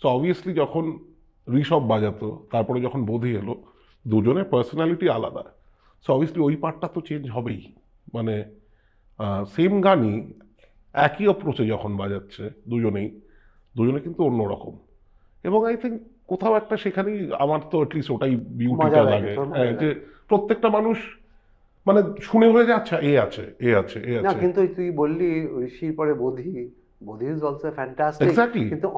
সো অবভিয়াসলি যখন ঋষভ বাজাতো, তারপরে যখন বোধি এলো, দুজনের পার্সোনালিটি আলাদা। সো অবভিয়াসলি ওই পার্টটা তো চেঞ্জ হবেই। মানে সেম গানই একই অ্যাপ্রোচে যখন বাজাচ্ছে দুজনে কিন্তু অন্যরকম। এবং আই থিঙ্ক কোথাও একটা সেখানেই আমার তো অ্যাটলিস্ট ওটাই বিউটিটা মজা লাগে, লাগে, তোর মজা হ্যাঁ, লাগে। যে প্রত্যেকটা মানুষ মানে শুনে হয়ে যে আচ্ছা এ আছে এ আছে এ না, আছে। কিন্তু তুই বললি ঋষির পরে বোধি ইজ অলসো ফ্যান্টাস্টিক, Exactly. কিন্তু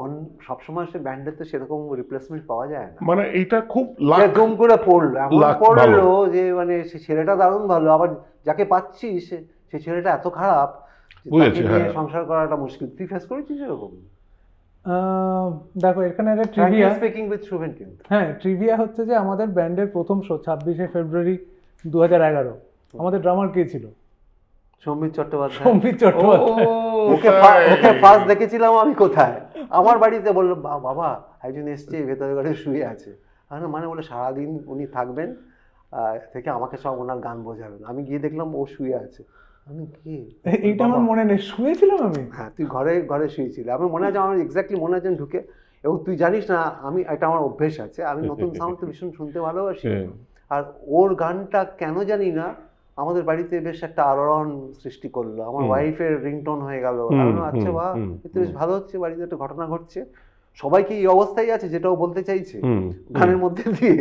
সবসময় সে ব্যান্ডে তো সেরকম রিপ্লেসমেন্ট পাওয়া যায় না। মানে এইটা খুব সে লাক। দুম করে পড়লো, এমন লাক পড়লো ভালো। যে মানে সে ছেলেটা দারুণ ভালো, আবার যাকে পাচ্ছিস সে ছেলেটা এত খারাপ যে বুঝেছি, তাকে নিয়ে হ্যাঁ। সংসার করাটা মুশকিল। তুই ফেস করেছিস এরকম? দেখো এখানে একটা ট্রিভিয়া, স্পিকিং উইথ শুভেন, কিন্তু হ্যাঁ ট্রিভিয়া হচ্ছে যে আমাদের ব্যান্ডের প্রথম শো 26শে ফেব্রুয়ারি 2011, আমাদের ড্রামার কে ছিল? সম্বিত চট্টোপাধ্যায়। সম্বিত চট্টোপাধ্যায়। ওকে ফার্স্ট দেখেছিলাম আমি কোথায়, আমার বাড়িতে। বললো বাবা একজন এসছে ভেতরে ঘরে শুয়ে আছে। মানে বলে সারাদিন উনি থাকবেন, থেকে আমাকে সব ওনার গান বোঝাবেন। আমি গিয়ে দেখলাম ও শুয়ে আছে। আমি কি, এইটা আমার মনে নেই, শুয়েছিলাম আমি। হ্যাঁ তুই ঘরে শুয়েছিলি, আমার মনে আছে, আমার এক্স্যাক্টলি মনে আছে ঢুকে। এবং তুই জানিস না, আমি এটা আমার অভ্যেস আছে, আমি নতুন সাউন্ড তো ভীষণ শুনতে ভালোবাসি। হ্যাঁ। আর ওর গানটা কেন জানি না আমাদের বাড়িতে বেশ একটা আলোড়ন সৃষ্টি করলো। আমার ওয়াইফের রিংটোন হয়ে গেল। আচ্ছা বাহ, এতে বেশ ভালো হচ্ছে, বাড়িতে একটা ঘটনা ঘটছে। সবাই কি এই অবস্থায় আছে যেটাও বলতে চাইছে গানের মধ্যে দিয়ে,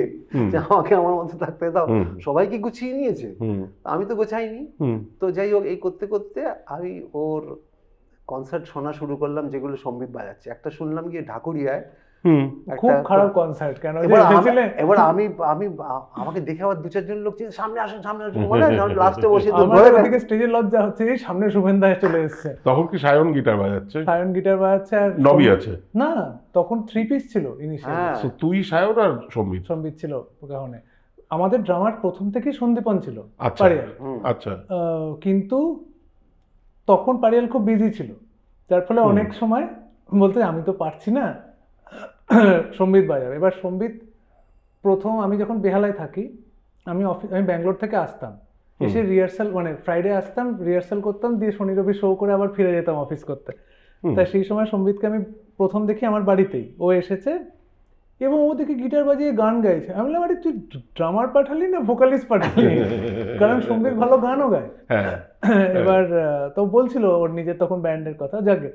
যে আমাকে আমার মধ্যে থাকতে দাও? সবাই কি গুছিয়ে নিয়েছে? আমি তো গোছাইনি। তো যাই হোক, এই করতে করতে আমি ওর কনসার্ট শোনা শুরু করলাম, যেগুলো সম্বিত বাজাচ্ছে। একটা শুনলাম গিয়ে ঢাকুরিয়ায়, খুব খারাপ কনসার্ট, কেন যে এবার আমি আমাকে দেখে আবার দু চারজন লোক সামনে আসেন মনে হয় লাস্টে বসে ওদিকে স্টেজের লজ্জা হচ্ছে, এই সামনে শুভেন্দা চলে এসেছে। তখন কি সায়ন গিটার বাজাচ্ছে? সায়ন গিটার বাজাচ্ছে, আর নবী আছে না, তখন 3 পিস ছিল ইনিশিয়ালি। হ্যাঁ। So, তুই সায়ন আর সম্বিত? সম্বিত ছিল ওখানে। আমাদের ড্রামার প্রথম থেকেই সন্দীপন ছিল, আচ্ছা পারিয়াল। আচ্ছা। কিন্তু তখন পারিয়াল খুব বিজি ছিল, যার ফলে অনেক সময় বলতে আমি তো পারছি না, সম্বিত বাজাবে। এবার সম্বিত প্রথম, আমি যখন বেহালায় থাকি, আমি ব্যাঙ্গালোর থেকে আসতাম, এসে রিহার্সাল মানে ফ্রাইডে আসতাম, রিহার্সাল করতাম, দিয়ে শনি রবি শো করে আবার ফিরে যেতাম অফিস করতে। তাই সেই সময় সম্বিতকে আমি প্রথম দেখি আমার বাড়িতেই, ও এসেছে এবং ও দেখি গিটার বাজিয়ে গান গাইছে। আমি বললাম আরে তুই ড্রামার পাঠালি না ভোকালিস্ট পাঠালি, কারণ সম্বিত ভালো গানও গায়। হ্যাঁ এবার তো বলছিল ওর নিজের তখন ব্যান্ডের কথা, যাকে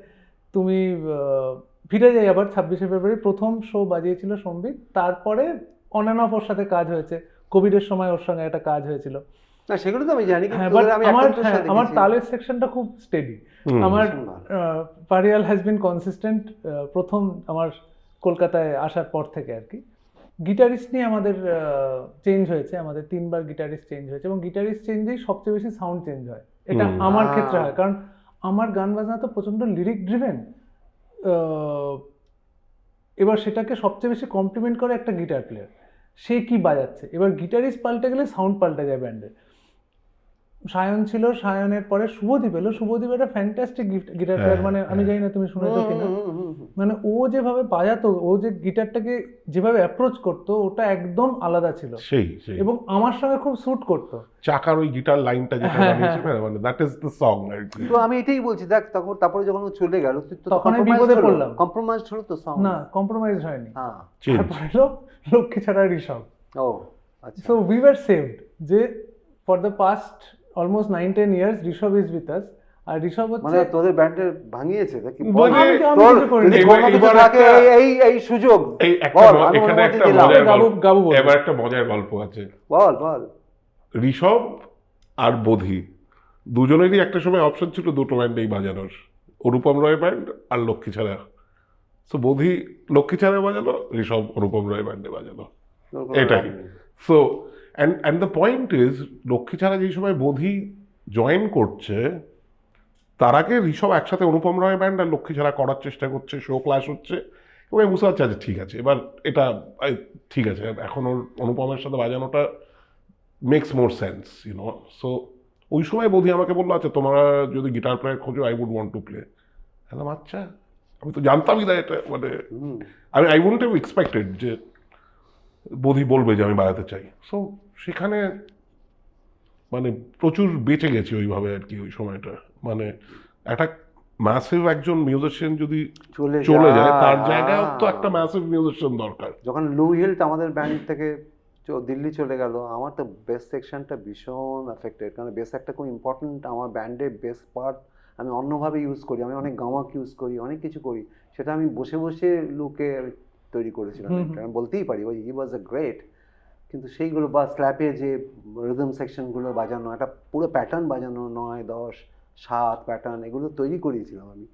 তুমি ফিরে যাই আবার 26শে ফেব্রুয়ারি প্রথম শো বাজিয়েছিল সম্বিত। তারপরে অন অ্যান্ড অফ ওর সাথে কাজ হয়েছে, কোভিডের সময় ওর সঙ্গে একটা কাজ হয়েছিল। না সেগুলো তো আমি জানি, কিন্তু হ্যাঁ, বাট আমি আমার তালের সেকশনটা খুব স্টেডি। আমার পারিয়াল হ্যাজ বিন কনসিস্টেন্ট প্রথম আমার কলকাতায় আসার পর থেকে আর কি। গিটারিস্ট নিয়ে আমাদের চেঞ্জ হয়েছে, আমাদের 3বার গিটারিস্ট চেঞ্জ হয়েছে, এবং গিটারিস্ট চেঞ্জেই সবচেয়ে বেশি সাউন্ড চেঞ্জ হয়। এটা আমার ক্ষেত্রে হয়, কারণ আমার গান বাজনা তো প্রচণ্ড লিরিক ড্রিভেন। এবার সেটাকে সবচেয়ে বেশি কমপ্লিমেন্ট করে একটা গিটার প্লেয়ার, সে কি বাজাচ্ছে। এবার গিটারিস্ট পাল্টে গেলে সাউন্ড পাল্টে যায় ব্যান্ডের। সায়ন ছিল, সায়নের পরে শুভদীপ এলো। শুভদীপ একটা ফ্যান্টাস্টিক গিটার প্লেয়ার, মানে আমি জানি না তুমি শুনেছো কিনা, মানে ও যেভাবে বাজাতো, ও যে গিটারটাকে যেভাবে অ্যাপ্রোচ করতো, ওটা একদম আলাদা ছিল সেই এবং আমার সঙ্গে খুব স্যুট করতো। চাকার ওই গিটার লাইনটা যেটা বানিয়েছে মানে দ্যাট ইজ দ্য সং আর কি। তো আমি এটাই বলছি, দেখ তখন তারপরে যখন ও চলে গেল তখন আমি বিপদে পড়লাম। কম্প্রোমাইজ হলো তো সং? না, কম্প্রোমাইজ হয়নি। হ্যাঁ, তারপরে হলো লক্ষ্মী ছাড়া ঋষভ। ও আচ্ছা। সো উই ওয়ার সেভড যে for the past almost 9-10 years Rishabh is with us. আর ঋষভ মানে হচ্ছে তোদের ব্যান্ডের ভাঙিয়েছে নাকি? এই সুযোগ এই এখানে একটা এবার একটা মজার গল্প আছে। বল বল। ঋষভ আর বোধি দুজনেরই একটা সময় অপশন ছিল দুটো ব্যান্ডেই বাজানোর, অনুপম রয় ব্যান্ড আর লক্ষ্মী ছাড়া। সো বোধি লক্ষ্মী ছাড়া বাজালো, ঋষভ অনুপম রয় ব্যান্ডে বাজালো, এটাই। So and the point is, Lakshmi ছাড়া যেই সময় বোধি জয়েন করছে, তার আগে ঋষভ একসাথে অনুপম রয় ব্যান্ড আর লক্ষ্মী ছাড়া করার চেষ্টা করছে, শো ক্লাস হচ্ছে, এবং বুঝতে পারছে আচ্ছা ঠিক আছে, এবার এটা ঠিক আছে, এখন ওর অনুপমের সাথে বাজানোটা makes more sense, you know. So ওই সময় বোধি আমাকে বললো আচ্ছা তোমরা যদি গিটার প্লেয়ার খোঁজো, I would want to play. বললাম আচ্ছা, আমি তো জানতামই না এটা, মানে আই উডন্ট হ্যাভ এক্সপেক্টেড যে বোধি বলবে যে আমি বাজাতে চাই। সো সেখানে মানে প্রচুর বেঁচে গেছি ওইভাবে আর কি ওই সময়টা। মানে একটা ম্যাসিভ একজন মিউজিশিয়ান যদি চলে যায়, তার জায়গায় তো একটা ম্যাসিভ মিউজিশিয়ান দরকার। যখন লু হিল্ট আমাদের ব্যান্ড থেকে দিল্লি চলে গেল, আমার তো বেস সেকশনটা ভীষণ এফেক্টেড, কারণ বেস একটা খুব ইম্পর্টেন্ট আমার ব্যান্ডের বেস পার্ট। আমি অন্যভাবে ইউজ করি, আমি অনেক গামাক ইউজ করি, অনেক কিছু করি, সেটা আমি বসে বসে লুকে আমি তৈরি করেছিলাম। আমি বলতেই পারি ওই হি ওয়াজ এ গ্রেট। কিন্তু সেইগুলো বা স্ল্যাপে যে রিদম সেকশনগুলো বাজানো, একটা পুরো প্যাটার্ন বাজানো, 9, 10, 7 প্যাটার্ন, এগুলো তৈরি করিয়েছিলাম আমি।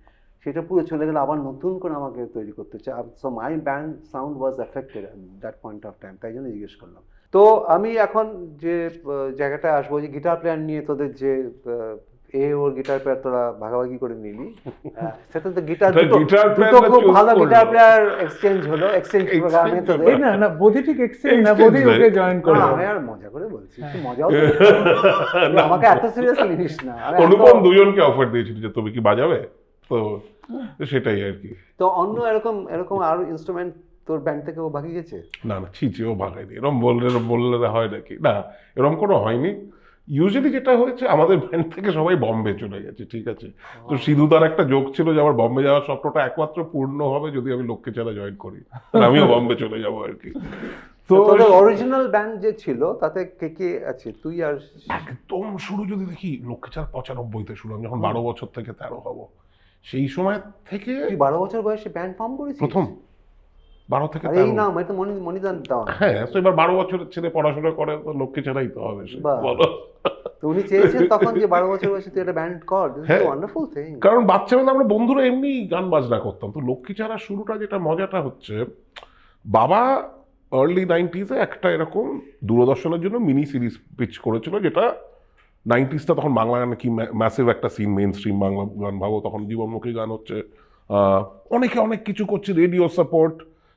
সেটা পুরো চলে গেলে আবার নতুন করে আমাকে তৈরি করতে চাই। So my band sound was affected at that point of time, তাই জন্য জিজ্ঞেস করলাম। তো আমি এখন যে জায়গাটায় আসবো, যে গিটার প্লেয়ার নিয়ে তোদের যে ওর গিটার প্লেয়ার তোরা ভাগাভাগি করে নিলি, সেটা তো গিটার দুটো খুব ভালো গিটার প্লেয়ার এক্সচেঞ্জ হলো। এক্সচেঞ্জ প্রোগ্রামে তোদের না বোধি ঠিক এক্সচেঞ্জ না, বোধি ওকে জয়েন করে। আমি আর মজা করে বলছি, একটু মজাও আমাকে এত সিরিয়াসলি নিস না। অনুপম দুজনকে অফার দিয়েছিল যে তুমি কি বাজাবে, তো সেটাই আর কি। তো অন্য এরকম আর ইনস্ট্রুমেন্ট তোর ব্যান্ড থেকে ও ভাগিয়ে গেছে? না না, ছি ও ভাগায়নি। এরকম বললে হয় নাকি? না, এরকম কোনো হয়নি। ইউজুয়ালি যেটা হয়েছে, আমাদের ব্যান্ড থেকে সবাই বম্বে চলে গেছে, ঠিক আছে। তো সিধুদার একটা জোক ছিল যে আমার বম্বে যাওয়ার স্বপ্নটা একমাত্র পূর্ণ হবে যদি আমি লক্ষ্মী ছাড়া জয়েন করি, আমিও বম্বে চলে যাবো আর কি। তো অরিজিনাল ব্যান্ড যে ছিল তাতে কে কে আছে? তুই আর একদম শুরু যদি দেখি, লক্ষ্মী ছাড়া 95-তে শুরু, আমি যখন 12 বছর থেকে 13 হব, সেই সময় থেকে। তুই 12 বছর বয়সে ব্যান্ড ফর্ম করেছিস? প্রথম 12 থেকে এই নাম এটা মনিদান দাও। হ্যাঁ, তো এবার 12 বছরের ছেলে পড়াশোনা করে, তো লক্ষ্মী ছাড়াই তো হবে সে, বলো। তো উনি চেয়েছেন তখন যে 12 বছর বয়সে তুই একটা ব্যান্ড কর। This is wonderful thing. কারণ বাচ্চাবেলা আমরা বন্ধুরা এমনি গান বাজনা করতাম। তো লক্ষ্মী ছাড়া শুরুটা যেটা মজাটা হচ্ছে, বাবা আর্লি 90s-এ একটা এরকম দূরদর্শনের জন্য মিনি সিরিজ পিচ করেছিল, যেটা 90s-টা তখন বাংলা গানে কি ম্যাসিভ একটা সিন, মেইন স্ট্রিম বাংলা গান ভাবো, তখন জীবনমুখী গান হচ্ছে, অনেকে অনেক কিছু করছে, রেডিও সাপোর্ট।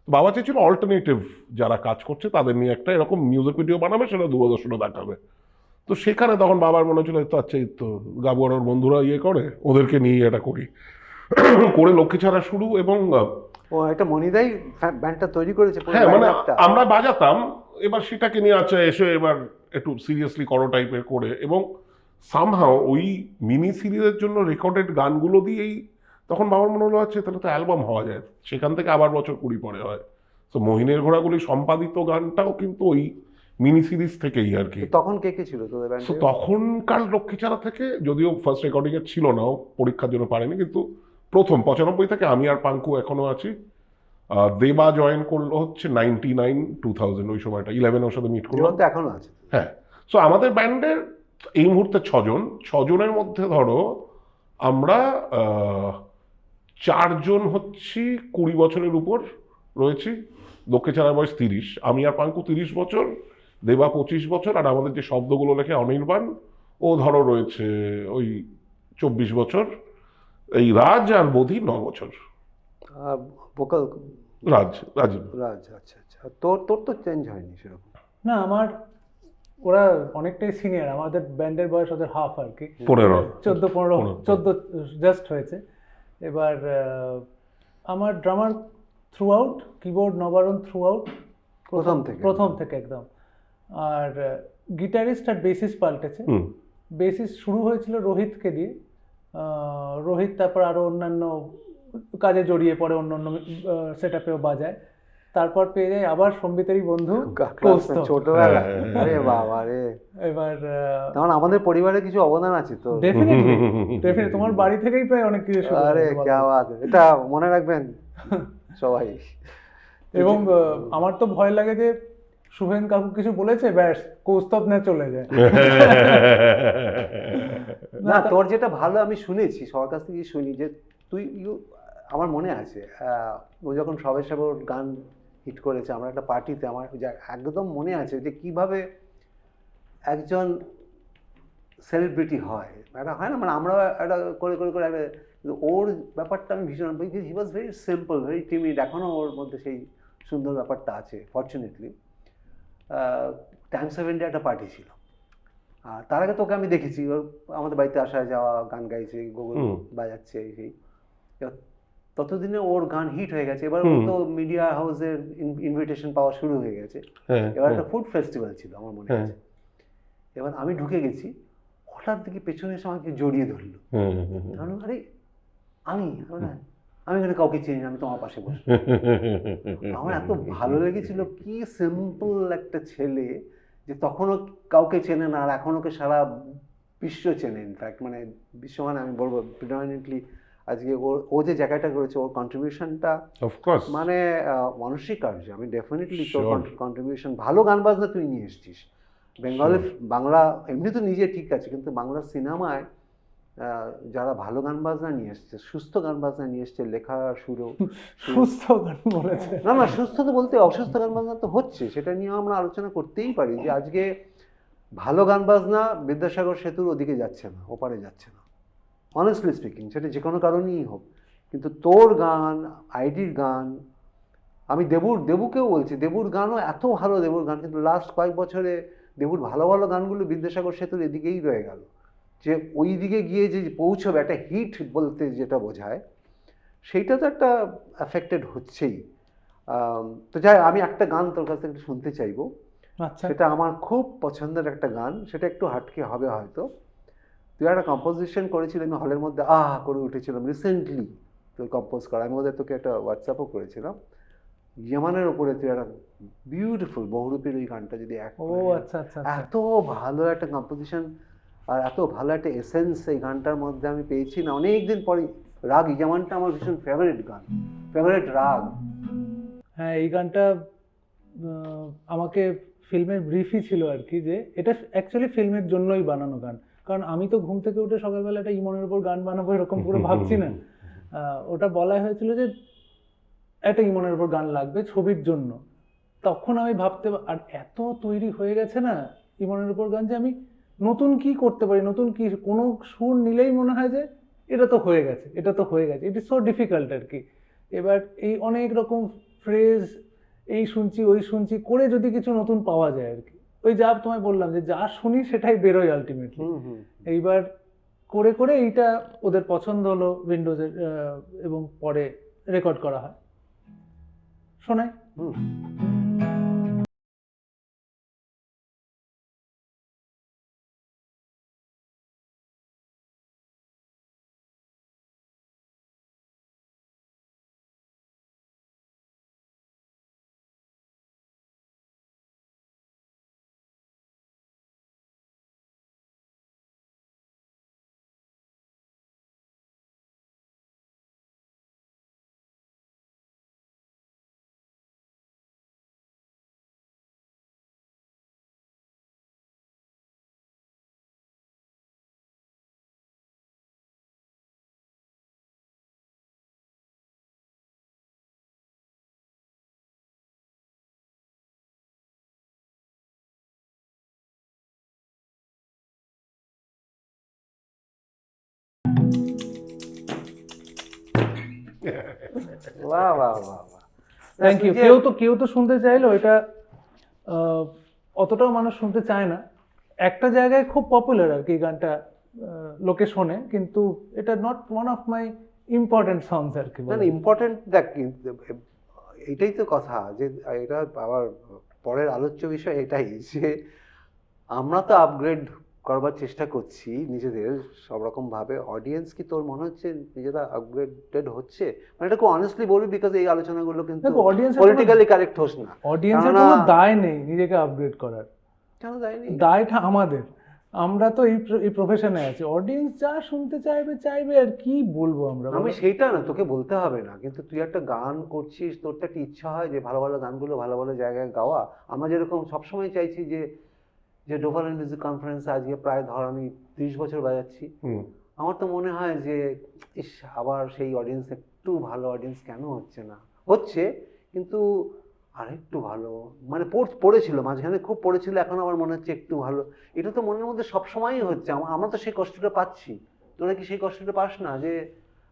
বাবা চেয়েছিল অল্টারনেটিভ যারা কাজ করছে তাদের নিয়ে একটা এরকম মিউজিক ভিডিও বানাবে, সেটা দূরদর্শনে দেখাবে। তো সেখানে তখন বাবার মনে হচ্ছিল তো আচ্ছা, এই তো গাবু আর ওর বন্ধুরা ইয়ে করে, ওদেরকে নিয়ে এটা করি করে লক্ষ্মী ছাড়া শুরু। এবং ও একটা মনিদাই ব্যান্ডটা তৈরি করেছে। হ্যাঁ, মানে আমরা বাজাতাম, এবার সেটাকে নিয়ে আচ্ছা এসে এবার একটু সিরিয়াসলি করো টাইপের করে, এবং সামহাও ওই মিনি সিরিজের জন্য রেকর্ডেড গানগুলো দিয়েই তখন বাবার মনে হলো আছে তাহলে তো অ্যালবাম হওয়া যায়, সেখান থেকে আবার বছর 20 পরে হয়। তো মহিনের ঘোড়াগুলি সম্পাদিত গানটাও কিন্তু ওই মিনি সিরিজ থেকেই আর কি। তখন কে কে ছিল তোদের তো ব্যান্ডে? তখনকার লক্ষ্মীচারা থেকে, যদিও ফার্স্ট রেকর্ডিং এর ছিল না, ও পরীক্ষার জন্য পারেনি, কিন্তু প্রথম 95 থেকে আমি আর পাঙ্কু এখনো আছি। দেবা জয়েন করলো হচ্ছে 99 2000, ওই সময়টা 11 ওর সাথে মিট করলাম। জীবন তো এখনো আছে। হ্যাঁ, সো আমাদের ব্যান্ডের এই মুহূর্তে 6 জনের মধ্যে ধরো আমরা 4 জন হচ্ছি 20 বছরের উপর রয়েছি, লক্ষ্মীচারার বয়স 30, আমি আর পাঙ্কু 30 বছর, দেবা 25 বছর, আর আমাদের যে শব্দগুলো লেখে অনির্বাণ, ও ধরো রয়েছে ওই 24 বছর, এই রাজ আর বোধি 9 বছর। আর ভোকাল রাজ রাজ রাজ, আচ্ছা আচ্ছা। আর তোর তোর তো চেঞ্জ হয়নি সেরকম। না, আমার ওরা অনেকটাই সিনিয়র, আমাদের ব্যান্ডের বয়স ওদের হাফ আর কি, 15 14 জাস্ট হয়েছে। এবার আমার drummer throughout, keyboard Nabarun throughout প্রথম থেকে একদম। আর গিটারিস্ট আর বেসিস পাল্টেছে। বেসিস শুরু হয়েছিল রোহিতকে দিয়ে, রোহিত তারপর আরো অন্যান্য কাজে জড়িয়ে পড়ে, অন্যান্য সেটআপেও বাজায়। তারপর পেয়ে যায় আবার সম্বিতেরই বন্ধু কৌস্তব। ছোটবেলা, আরে বাবা রে। এবার তখন আমাদের পরিবারে কিছু অবদান আছে তো। ডেফিনেটলি তোমার বাড়ি থেকেই প্রায় অনেক কিছু শুরু আরে হয়েছে, क्या बात है, এটা মনে রাখবেন সবাই। এবং আমার তো ভয় লাগে যে শুভেন কাকু কিছু বলেছে ব্যাস কৌস্তব না চলে যায়। না, তোর যেটা ভালো আমি শুনেছি, সবার কাছ থেকে শুনি যে তুই আমার মনে আছে ও যখন সবে সবে ওর গান হিট করেছে, আমরা একটা পার্টিতে, আমার একদম মনে আছে যে কিভাবে একজন সেলিব্রিটি হয়, একটা হয় না, মানে আমরা একটা করে করে করে একটা, ওর ব্যাপারটা আমি ভীষণ, he was very simple, very timid, এখনও ওর মধ্যে সেই সুন্দর ব্যাপারটা আছে। ফর্চুনেটলি টাইমস অফ ইন্ডিয়া একটা পার্টি ছিল, আর তার আগে তোকে আমি দেখেছি ওর আমাদের বাড়িতে আসা যাওয়া, গান গাইছে, গোগল বাজাচ্ছে, সেই ততদিনে ওর গান হিট হয়ে গেছে। এবার ও তো মিডিয়া হাউসের ইনভিটেশন পাওয়া শুরু হয়ে গেছে। এবার একটা ফুড ফেস্টিভ্যাল ছিল আমার মনে আছে। এবার আমি ঢুকে গেছি, হঠাৎ দেখি পেছনে এসে আমাকে জড়িয়ে ধরলো। আরে আমি এখানে কাউকে চিনি না, আমি তোমার পাশে বসে। আমার এত ভালো লেগেছিল, কি সিম্পল একটা ছেলে, যে তখনও কাউকে চেনে না, আর এখন ওকে সারা বিশ্ব চেনে। ইনফ্যাক্ট মানে বিশ্ব মানে আমি বলবো প্রিডমিনেন্টলি আজকে ও যে জায়গাটা করেছে, ওর কন্ট্রিবিউশনটা মানে মানসিক কার্য। আমি ডেফিনেটলি তোর কন্ট্রিবিউশন, ভালো গান বাজনা তুই নিয়ে এসছিস বেঙ্গলে। বাংলা এমনি তো নিজে ঠিক আছে, কিন্তু বাংলা সিনেমায় যারা ভালো গান বাজনা নিয়ে এসছে, সুস্থ গান বাজনা নিয়ে এসছে, লেখা সুরও সুস্থ গান বলেছে। না, সুস্থ তো বলতে অসুস্থ গান বাজনা তো হচ্ছে, সেটা নিয়ে আমরা আলোচনা করতেই পারি যে আজকে ভালো গান বাজনা বিদ্যাসাগর সেতুর ওদিকে যাচ্ছে না, ওপারে যাচ্ছে না, অনেস্টলি স্পিকিং, সেটা যে কোনো কারণেই হোক। কিন্তু তোর গান, আইডির গান, আমি দেবুকেও বলছি, দেবুর গানও এত ভালো, দেবুর গান, কিন্তু লাস্ট কয়েক বছরে দেবুর ভালো ভালো গানগুলো বিদ্যাসাগর সেতুর এদিকেই রয়ে গেল। যে ওই দিকে গিয়ে যে পৌঁছবে, একটা হিট বলতে যেটা বোঝায়, সেইটা তো একটা অ্যাফেক্টেড হচ্ছেই। তো যাই, আমি একটা গান তোর কাছ থেকে শুনতে চাইবো। সেটা আমার খুব পছন্দের একটা গান, সেটা একটু হাটকে হবে হয়তো। তুই একটা কম্পোজিশন করেছিলি, আমি হলের মধ্যে করে উঠেছিলাম রিসেন্টলি, তোর কম্পোজ করা। আমি ওদের তোকে একটা হোয়াটসঅ্যাপও করেছিলাম, ইয়েমানের ওপরে তুই একটা বিউটিফুল বহুরূপীর ওই গানটা যদি এত ভালো একটা কম্পোজিশন আর এত ভালো একটা এসেন্স এই গানটার মধ্যে আমি পেয়েছি না অনেকদিন পরে। রাগ ইজামানটা আমার ভীষণ ফেভারিট গান, ফেভারিট রাগ। হ্যাঁ, এই গানটা আমাকে ফিল্মের ব্রিফই ছিল আর কি, যে এটা অ্যাকচুয়ালি ফিল্মের জন্যই বানানো গান। কারণ আমি তো ঘুম থেকে উঠে সকালবেলা একটা ইমনের উপর গান বানাবো এরকম করে ভাবছি না। ওটা বলা হয়েছিল যে একটা ইমনের উপর গান লাগবে ছবির জন্য। তখন আমি ভাবতে, আর এত তৈরি হয়ে গেছে না ইমনের উপর গান, যে আমি নতুন কি করতে পারি, নতুন কি, কোনো সুর নিলেই মনে হয় যে এটা তো হয়ে গেছে, এটা তো হয়ে গেছে। ইট ইজ সো ডিফিকাল্ট আর কি। এবার এই অনেক রকম ফ্রেজ, এই শুনছি ওই শুনছি করে যদি কিছু নতুন পাওয়া যায় আর কি, ওই যা তোমায় বললাম যে যা শুনি সেটাই বেরোয় আলটিমেটলি। এইবার করে করে এইটা ওদের পছন্দ হলো উইন্ডোজের, এবং পরে রেকর্ড করা হয়, শোনাই। বাহ বাহ বাহ বাহ। Thank you. কেউ তো শুনতে চাইলো, এটা অতটাও মানুষ শুনতে চায় না। একটা জায়গায় খুব পপুলার আর কি গানটা, লোকে শোনে, কিন্তু এটা not one of my important songs আর কি। না না, ইম্পর্টেন্ট দেখ, এটাই তো কথা, যে এটা আবার পরের আলোচ্য বিষয় এটাই, যে আমরা তো আপগ্রেড করবার চেষ্টা করছি নিজেদের সব রকম ভাবে। অডিয়েন্স কি তোর মনে হচ্ছে নিজেরা আপগ্রেডেড হচ্ছে? মানে এটা খুব অনেস্টলি বলবি, বিকজ এই আলোচনাগুলো কিন্তু পলিটিক্যালি কারেক্ট হোস না। অডিয়েন্সের কোনো দায় নেই নিজেকে আপগ্রেড করার। কেন যায়নি? দায়টা আমাদের। আমরা তো এই প্রফেশনে আছি, অডিয়েন্স যা শুনতে চাইবে আর কি বলবো আমরা। আমি সেইটা না, তোকে বলতে হবে না, কিন্তু তুই একটা গান করছিস, তোর তো একটা ইচ্ছা হয় যে ভালো ভালো গানগুলো ভালো ভালো জায়গায় গাওয়া। আমরা যেরকম সবসময় চাইছি যে ডোভাল মিউজিক কনফারেন্স আজকে প্রায় ধর আমি 30 বছর বাজাচ্ছি, আমার তো মনে হয় যে ইস, আবার সেই অডিয়েন্স, একটু ভালো অডিয়েন্স কেন হচ্ছে না? হচ্ছে, কিন্তু আরেকটু ভালো, মানে পড়েছিল মাঝখানে, খুব পড়েছিল, এখন আমার মনে হচ্ছে একটু ভালো। এটা তো মনের মধ্যে সবসময়ই হচ্ছে। আমরা তো সেই কষ্টটা পাচ্ছি, তোরা কি সেই কষ্টটা পাস না? যে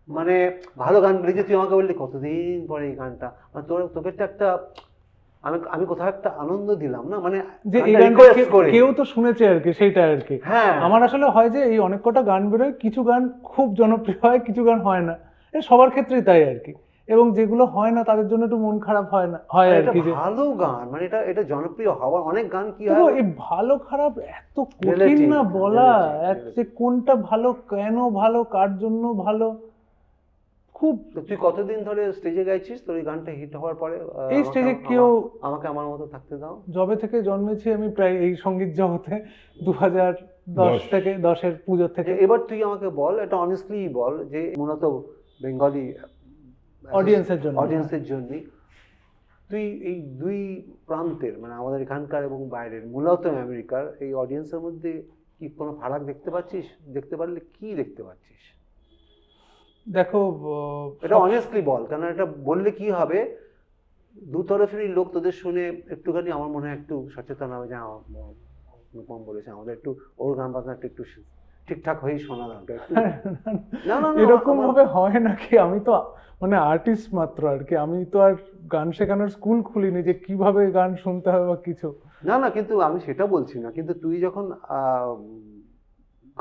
মানে ভালো গান যে তুই আমাকে বললি কতদিন পরে এই গানটা, মানে তোকে তো একটা আমি কোথাও একটা আনন্দ দিলাম না, মানে যে এই গানটা কেউ তো শুনেছে আর কি, সেইটা আর কি। হ্যাঁ, আমার আসলে হয় যে এই অনেক কটা গান বেরোয়, কিছু গান খুব জনপ্রিয় হয়, কিছু গান হয় না, সবার ক্ষেত্রেই তাই আর কি। এবং যেগুলো হয় না তাদের জন্য একটু মন খারাপ হয় আর কি। ভালো গান মানে এটা জনপ্রিয় হওয়ার অনেক গান কি হয়, এই ভালো খারাপ এত কঠিন না বলা, যে কোনটা ভালো, কেন ভালো, কার জন্য ভালো। খুব। তুই কতদিন ধরে স্টেজে গাইছিস? তোর এই গানটা হিট হওয়ার পরে এই স্টেজে কেউ আমাকে আমার মতো থাকতে দাও, যবে থেকে জন্মেছি আমি প্রায় এই সঙ্গীত জগতে 2010 থেকে, 10-এর পুজো থেকে। এবার তুই আমাকে বল, এটা অনেস্টলি বল, যে মূলত বেঙ্গলি অডিয়েন্সের জন্য তুই এই দুই প্রান্তের, মানে আমাদের এখানকার এবং বাইরের, মূলত আমেরিকার, এই অডিয়েন্সের মধ্যে কি কোনো ফারাক দেখতে পাচ্ছিস? দেখতে পারলে কি দেখতে পাচ্ছিস? দেখো, এটা অনেস্টলি বল, কারণ এটা বললে কি হবে, দু তরফেরই লোক তোদের শুনে একটুখানি আমার মনে হয় একটু সচেতন হবে, যে অনুপম বলেছে আমাদের একটু ওর গান বাজনাটা একটু ঠিকঠাক হয়েই শোনা দরকার। না না, এরকম ভাবে হয় নাকি? আমি তো মানে আর্টিস্ট মাত্র আর কি, আমি তো আর গান শেখানোর স্কুল খুলিনি যে কিভাবে গান শুনতে হবে বা কিছু। না না, কিন্তু আমি সেটা বলছি না, কিন্তু তুই যখন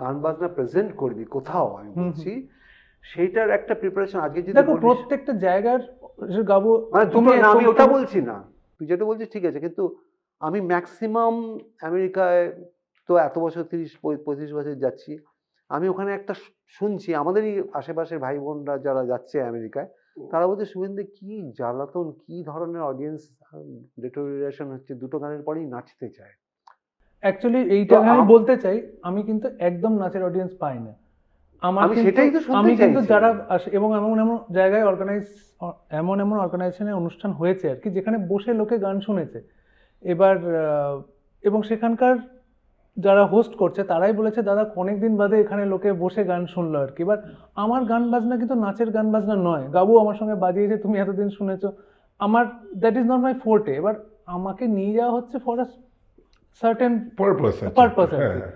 গান বাজনা প্রেজেন্ট করবি কোথাও, আমি বলছি সেইটার একটা প্রিপারেশন আজকে যদি দেখো, প্রত্যেকটা জায়গার গাবো, মানে তুমি, আমি ওটা বলছি না, তুই যেটা বলছিস ঠিক আছে, কিন্তু আমি ম্যাক্সিমাম আমেরিকায় তো এত বছর 30-35 বছর যাচ্ছি, আমি ওখানে একটা শুনছি, আমাদেরই আশেপাশের ভাই বোনরা যারা যাচ্ছে আমেরিকায়, তারা বলছে শুভেন্দু কি জ্বালাতন, কি ধরনের অডিয়েন্স ডিটোরিয়েশন হচ্ছে, দুটো গানের পরেই নাচতে চায়। অ্যাকচুয়ালি এইটা আমি বলতে চাই, আমি কিন্তু একদম নাচের অডিয়েন্স পাই না। আমি কিন্তু যারা এবং এমন জায়গায় এমন অর্গানাইজেশনে অনুষ্ঠান হয়েছে আর কি, যেখানে বসে লোকে গান শুনেছে। এবার এবং সেখানকার যারা হোস্ট করছে তারাই বলেছে দাদা অনেকদিন বাদে এখানে লোকে বসে গান শুনলো আর কি। এবার আমার গান বাজনা কিন্তু নাচের গান বাজনা নয়, গাবু আমার সঙ্গে বাজিয়েছে, তুমি এতদিন শুনেছো, আমার দ্যাট ইজ নট মাই ফোর্টে। এবার আমাকে নিয়ে যাওয়া হচ্ছে ফর আ সার্টেন পারপাস আর কি,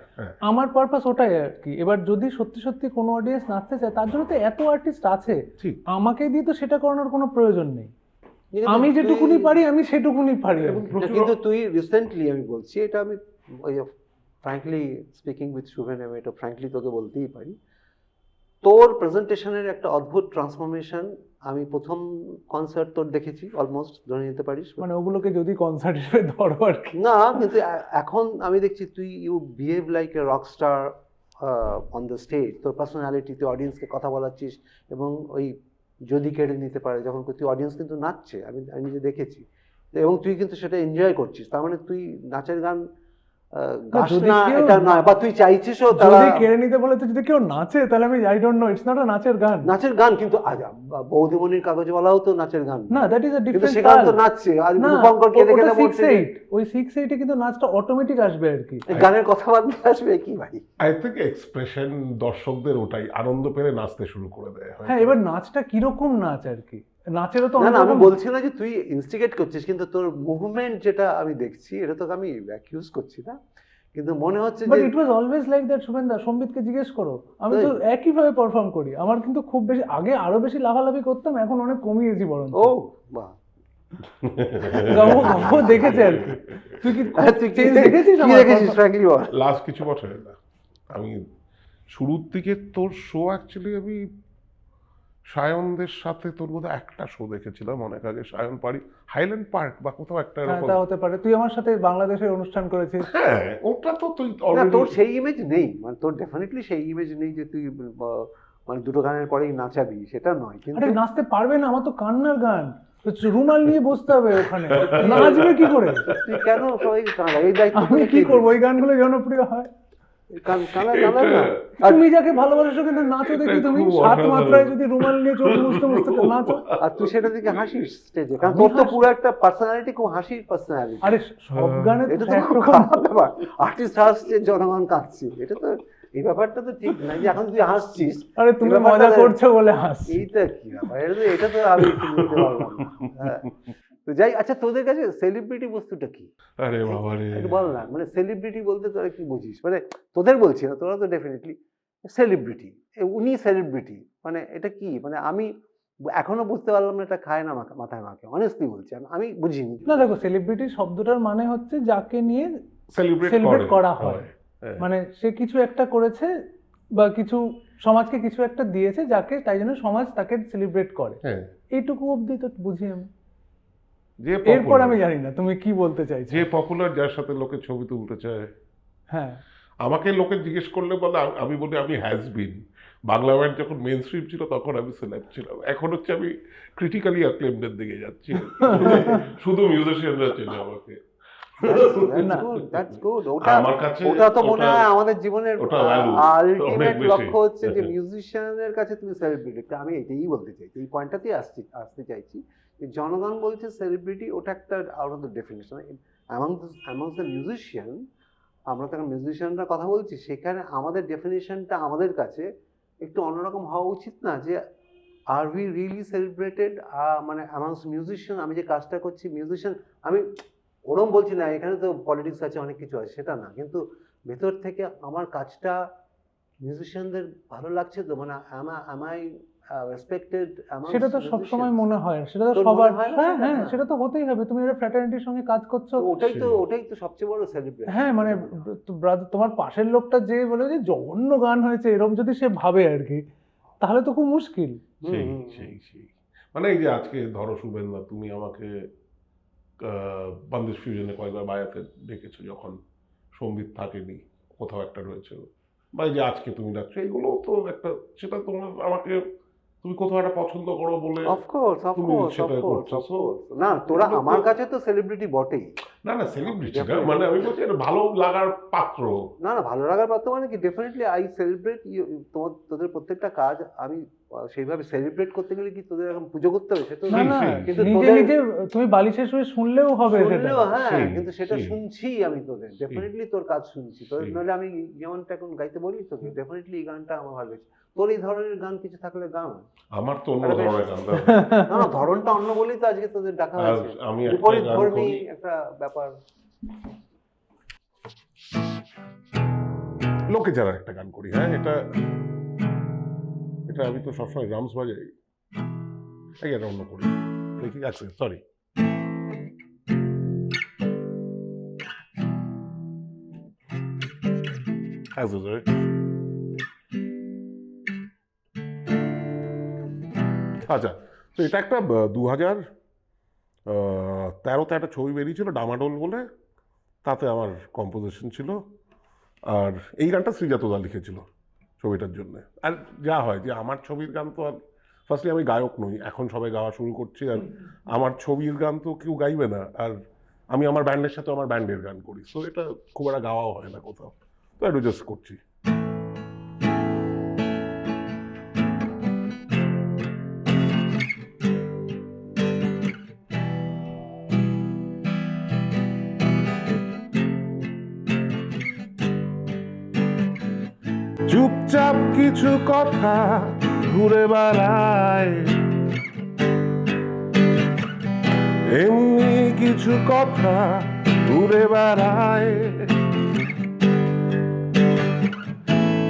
আমার পারপাস ওটাই আর কি। এবার যদি সত্যি কোনো অডিয়েন্স নাচতে চায়, তার জন্য তো এত আর্টিস্ট আছে, আমাকে দিয়ে তো সেটা করানোর কোনো প্রয়োজন নেই। আমি যেটুকুনি পারি আমি সেটুকুনি পারি। কিন্তু তুই রিসেন্টলি, আমি বলছি এটা, আমি ফ্র্যাঙ্কলি স্পিকিং উইথ শুভেন, আমি এটা ফ্র্যাঙ্কলি তোকে বলতেই পারি, তোর প্রেজেন্টেশনের একটা অদ্ভুত ট্রান্সফরমেশন আমি প্রথম কনসার্ট তোর দেখেছি, অলমোস্ট ধরে নিতে পারিস, মানে ওগুলোকে যদি কনসার্ট হিসেবে ধরো আর কি না, কিন্তু এখন আমি দেখছি তুই you behave like a rock star on the stage. তোর পার্সোনালিটি, তুই অডিয়েন্সকে কথা বলাচ্ছিস, এবং ওই যদি কেড়ে নিতে পারে যখন তুই, অডিয়েন্স কিন্তু নাচছে, আমি নিজে দেখেছি, এবং তুই কিন্তু সেটা এনজয় করছিস। তার মানে তুই নাচের গান গাছ না, এটা নয়, বা তুই চাইছিসও যদি কেড়ে নিতে বলে, তো যদি কেউ নাচে তাহলে আমি I don't no, it's not a নাচের গান। কিন্তু বৌদিমণির কাগজওয়ালাও তো নাচের গান না, দ্যাট ইজ আ ডিফারেন্ট, সেখানে তো নাচছে, আর রূপঙ্কর কেঁদে কেঁদে বলছে, ওই 6-8 কিন্তু নাচটা অটোমেটিক আসবে আর কি, গানের কথাবার্তা আসবে কি ভাই। আই থিংক এক্সপ্রেশন দর্শকদের ওটাই আনন্দ পেলে নাচতে শুরু করে দেয়। হ্যাঁ, এবার নাচটা কিরকম নাচ আর কি, নাচেরও তো না, আমি বলছি না যে তুই ইনস্টিগেট করছিস, কিন্তু তোর মুভমেন্ট যেটা আমি দেখছি, এটা তোকে আমি অ্যাকিউজ করছি না, কিন্তু মনে হচ্ছে বাট যে ইট ওয়াজ অলওয়েজ লাইক দ্যাট। শুভেন্দা, সম্বিতকে জিজ্ঞেস করো, আমি তো একইভাবে পারফর্ম করি। আমার কিন্তু খুব বেশি, আগে আরো বেশি লাফালাফি করতাম, এখন অনেক কমিয়েছি বরং। ও বাহ, গামো দেখেছে আর কি। তুই কি তুই চেঞ্জ দেখেছিস কি আমার দেখেছিস ফ্র্যাঙ্কলি বল? লাস্ট কিছু বছরে না, আমি শুরুর দিকে তোর শো অ্যাকচুয়ালি আমি সায়নদের সাথে তোর বোধহয় একটা শো দেখেছিলাম অনেক আগে, সায়ন পাড়ি হাইল্যান্ড পার্ক বা কোথাও একটা হ্যাঁ, এরকম। তা হতে পারে। তুই আমার সাথে বাংলাদেশের অনুষ্ঠান করেছিস। হ্যাঁ, ওটা তো তুই না, already- তোর সেই ইমেজ নেই, মানে তোর ডেফিনেটলি সেই ইমেজ নেই যে তুই মানে দুটো গানের পরেই নাচাবি, সেটা নয়। কিন্তু আরে নাচতে পারবে না, আমার তো কান্নার গান, রুমাল নিয়ে বসতে হবে ওখানে, নাচবে কি করে? তুই কেন সবাইকে কাঁদা, এই দায়িত্ব আমি কি করবো? ওই গানগুলো জনপ্রিয় হয়। কাঁদা না। আর তুমি যাকে ভালোবাসো কিন্তু নাচো দেখি, তুমি খুব 7 অসাধারণ। মাত্রায় যদি রুমাল নিয়ে চোখ মুছতে মুছতে নাচো। আর তুই সেটা দিকে হাসিস স্টেজে, কারণ আমি তোর তো হাসি। পুরো একটা পার্সোনালিটি, খুব হাসির পার্সোনালিটি। আরে সব গানে তো এটা তো খুব একরকম। খারাপ ব্যাপার, আর্টিস্ট হাসছে জনগণ কাঁদছে, এটা তো, এই ব্যাপারটা তো ঠিক না যে এখন তুই হাসছিস। আরে তুমি এই ব্যাপারটা মজা করছো বলে হাস। এইটা কি ব্যাপার, এটা তো আমি একটু বুঝতে পারলাম না। হ্যাঁ। তো যাই, আচ্ছা তোদের কাছে সেলিব্রিটি বস্তুটা কি? আরে বাবা রে, একটু বল না, মানে সেলিব্রিটি বলতে তোরা কি বুঝিস? মানে তোদের বলছি না, তোরা তো ডেফিনেটলি সেলিব্রিটি, উনি সেলিব্রিটি, মানে এটা কি? মানে আমি এখনো বুঝতে পারলাম না, এটা খায় না মাথায় মাকে, অনেস্টলি বলছি, আমি বুঝিনি। না দেখো, সেলিব্রিটি শব্দটার মানে হচ্ছে যাকে নিয়ে সেলিব্রেট সেলিব্রেট করা হয়। হ্যাঁ। মানে সে কিছু একটা করেছে বা কিছু সমাজকে কিছু একটা দিয়েছে, যাকে তাই জন্য সমাজ তাকে সেলিব্রেট করে। হ্যাঁ, এইটুকু অবধি তো বুঝি আমি। যে এরপর popular, আমি জানি না তুমি কি বলতে চাইছো। যে পপুলার, যার সাথে লোকে ছবি তুলতে চায়। হ্যাঁ, আমাকে লোকে জিজ্ঞেস করলে বলে, আমি বলি আমি হ্যাজ বিন। বাংলা ব্যান্ড যখন মেন স্ট্রিম ছিল তখন আমি সেলেব ছিলাম, এখন হচ্ছে আমি ক্রিটিক্যালি অ্যাক্লেমডের দিকে যাচ্ছি। শুধু মিউজিশিয়ানরা চেনে আমাকে। That's good. আমার কাছে ওটা তো মনে হয় আমাদের জীবনের ওটা value, অনেক আলটিমেট বেশি। লক্ষ্য হচ্ছে যে মিউজিশিয়ানের কাছে তুমি সেলিব্রিটি। আমি এটাই বলতে চাইছি, এই পয়েন্টটাতেই আসতে চাইছি যে জনগণ বলছে সেলিব্রিটি, ওটা একটা আলাদা ডেফিনেশন। অ্যামাংস দ্য মিউজিশিয়ান, আমরা তো এখন মিউজিশিয়ানরা কথা বলছি, সেখানে আমাদের ডেফিনেশনটা আমাদের কাছে একটু অন্যরকম হওয়া উচিত না? যে আর উই রিয়েলি সেলিব্রেটেড, মানে অ্যামাংস মিউজিশিয়ান, আমি যে কাজটা করছি মিউজিশিয়ান, আমি ওরম বলছি না, এখানে তো পলিটিক্স আছে, অনেক কিছু আছে, সেটা না, কিন্তু ভেতর থেকে আমার কাজটা মিউজিশিয়ানদের ভালো লাগছে তো, মানে আমাই রেসপেক্টেড? সেটা তো সবসময় মনে হয়, সেটা তো তোর সবার। মনে হয় না হ্যাঁ সেটা? হ্যাঁ, হ্যাঁ। সেটা তো হতেই হবে। তুমি একটা ফ্র্যাটার্নিটির সঙ্গে কাজ করছো। ওটাই তো সবচেয়ে বড় সেলিব্রেশন। হ্যাঁ, মানে তোমার পাশের লোকটা যে বলে যে জঘন্য গান হয়েছে, এরকম যদি সে ভাবে আর কি, তাহলে তো খুব মুশকিল। সেই মানে এই যে আজকে ধরো শুভেন্দা, তুমি আমাকে বান্দিশ ফিউশনে কয়েকবার বায়াতে ডেকেছো যখন সম্বিত থাকেনি, কোথাও একটা রয়েছে, বা এই যে আজকে তুমি ডাকছো, এগুলো তো একটা, সেটা তোমার আমাকে, তুমি কোথাও একটা পছন্দ করো বলে। অফকোর্স তুমি সেটা করছো, so না, তোরা এগুলো তো- আমার কাছে তো সেলিব্রিটি বটেই। না সেলিব্রিটি না, Definitely. মানে আমি বলছি এটা ভালো লাগার পাত্র। না, ভালো লাগার পাত্র মানে কি, ডেফিনেটলি আই সেলিব্রেট তোদের প্রত্যেকটা কাজ। আমি সেইভাবে সেলিব্রেট করতে গেলে কি তোদের এখন পুজো করতে হবে? সেটা না না, কিন্তু নিজে তোদের নিজে তুমি বালিশের শুয়ে শুনলেও হবে সেটা। শুনলেও, হ্যাঁ, সেই, কিন্তু সেটা সেই। শুনছি আমি তোদের, ডেফিনেটলি তোর কাজ শুনছি তোদের। সেই। নাহলে আমি যেমনটা এখন গাইতে বলি তোকে, ডেফিনেটলি এই গানটা আমার ভালো লাগছে। তোর এই ধরনের গান কিছু থাকলে গান। আমার তো অন্য আরে বেশ। ধরনের গান। না, ধরনটা অন্য বলেই তো আজকে তোদের ডাকা আর হয়েছে। আমি একটা বিপরীত গান ধর্মী করি, একটা ব্যাপার। লোকে যারা একটা গান করি। হ্যাঁ, এটা আমি তো সবসময় ড্রামস বাজাই, এটা অন্য করি। দেখি আছে, সরি। আচ্ছা, তো এটা একটা 2013-তে একটা ছবি বেরিয়েছিল ডামাডোল বলে, তাতে আমার কম্পোজিশন ছিল। আর এই গানটা শ্রীজাতদা লিখেছিল ছবিটার জন্য। আর যা হয় যে আমার ছবির গান তো আর, ফার্স্টলি আমি গায়ক নই, এখন সবাই গাওয়া শুরু করছি, আর আমার ছবির গান তো কেউ গাইবে না, আর আমি আমার ব্যান্ডের সাথে আমার ব্যান্ডের গান করি, সো এটা খুব একটা গাওয়াও হয় না কোথাও, তো একটু জাস্ট করছি। চুপচাপ কিছু কথা ঘুরে বেড়ায়, এমনি কিছু কথা ঘুরে বেড়ায়,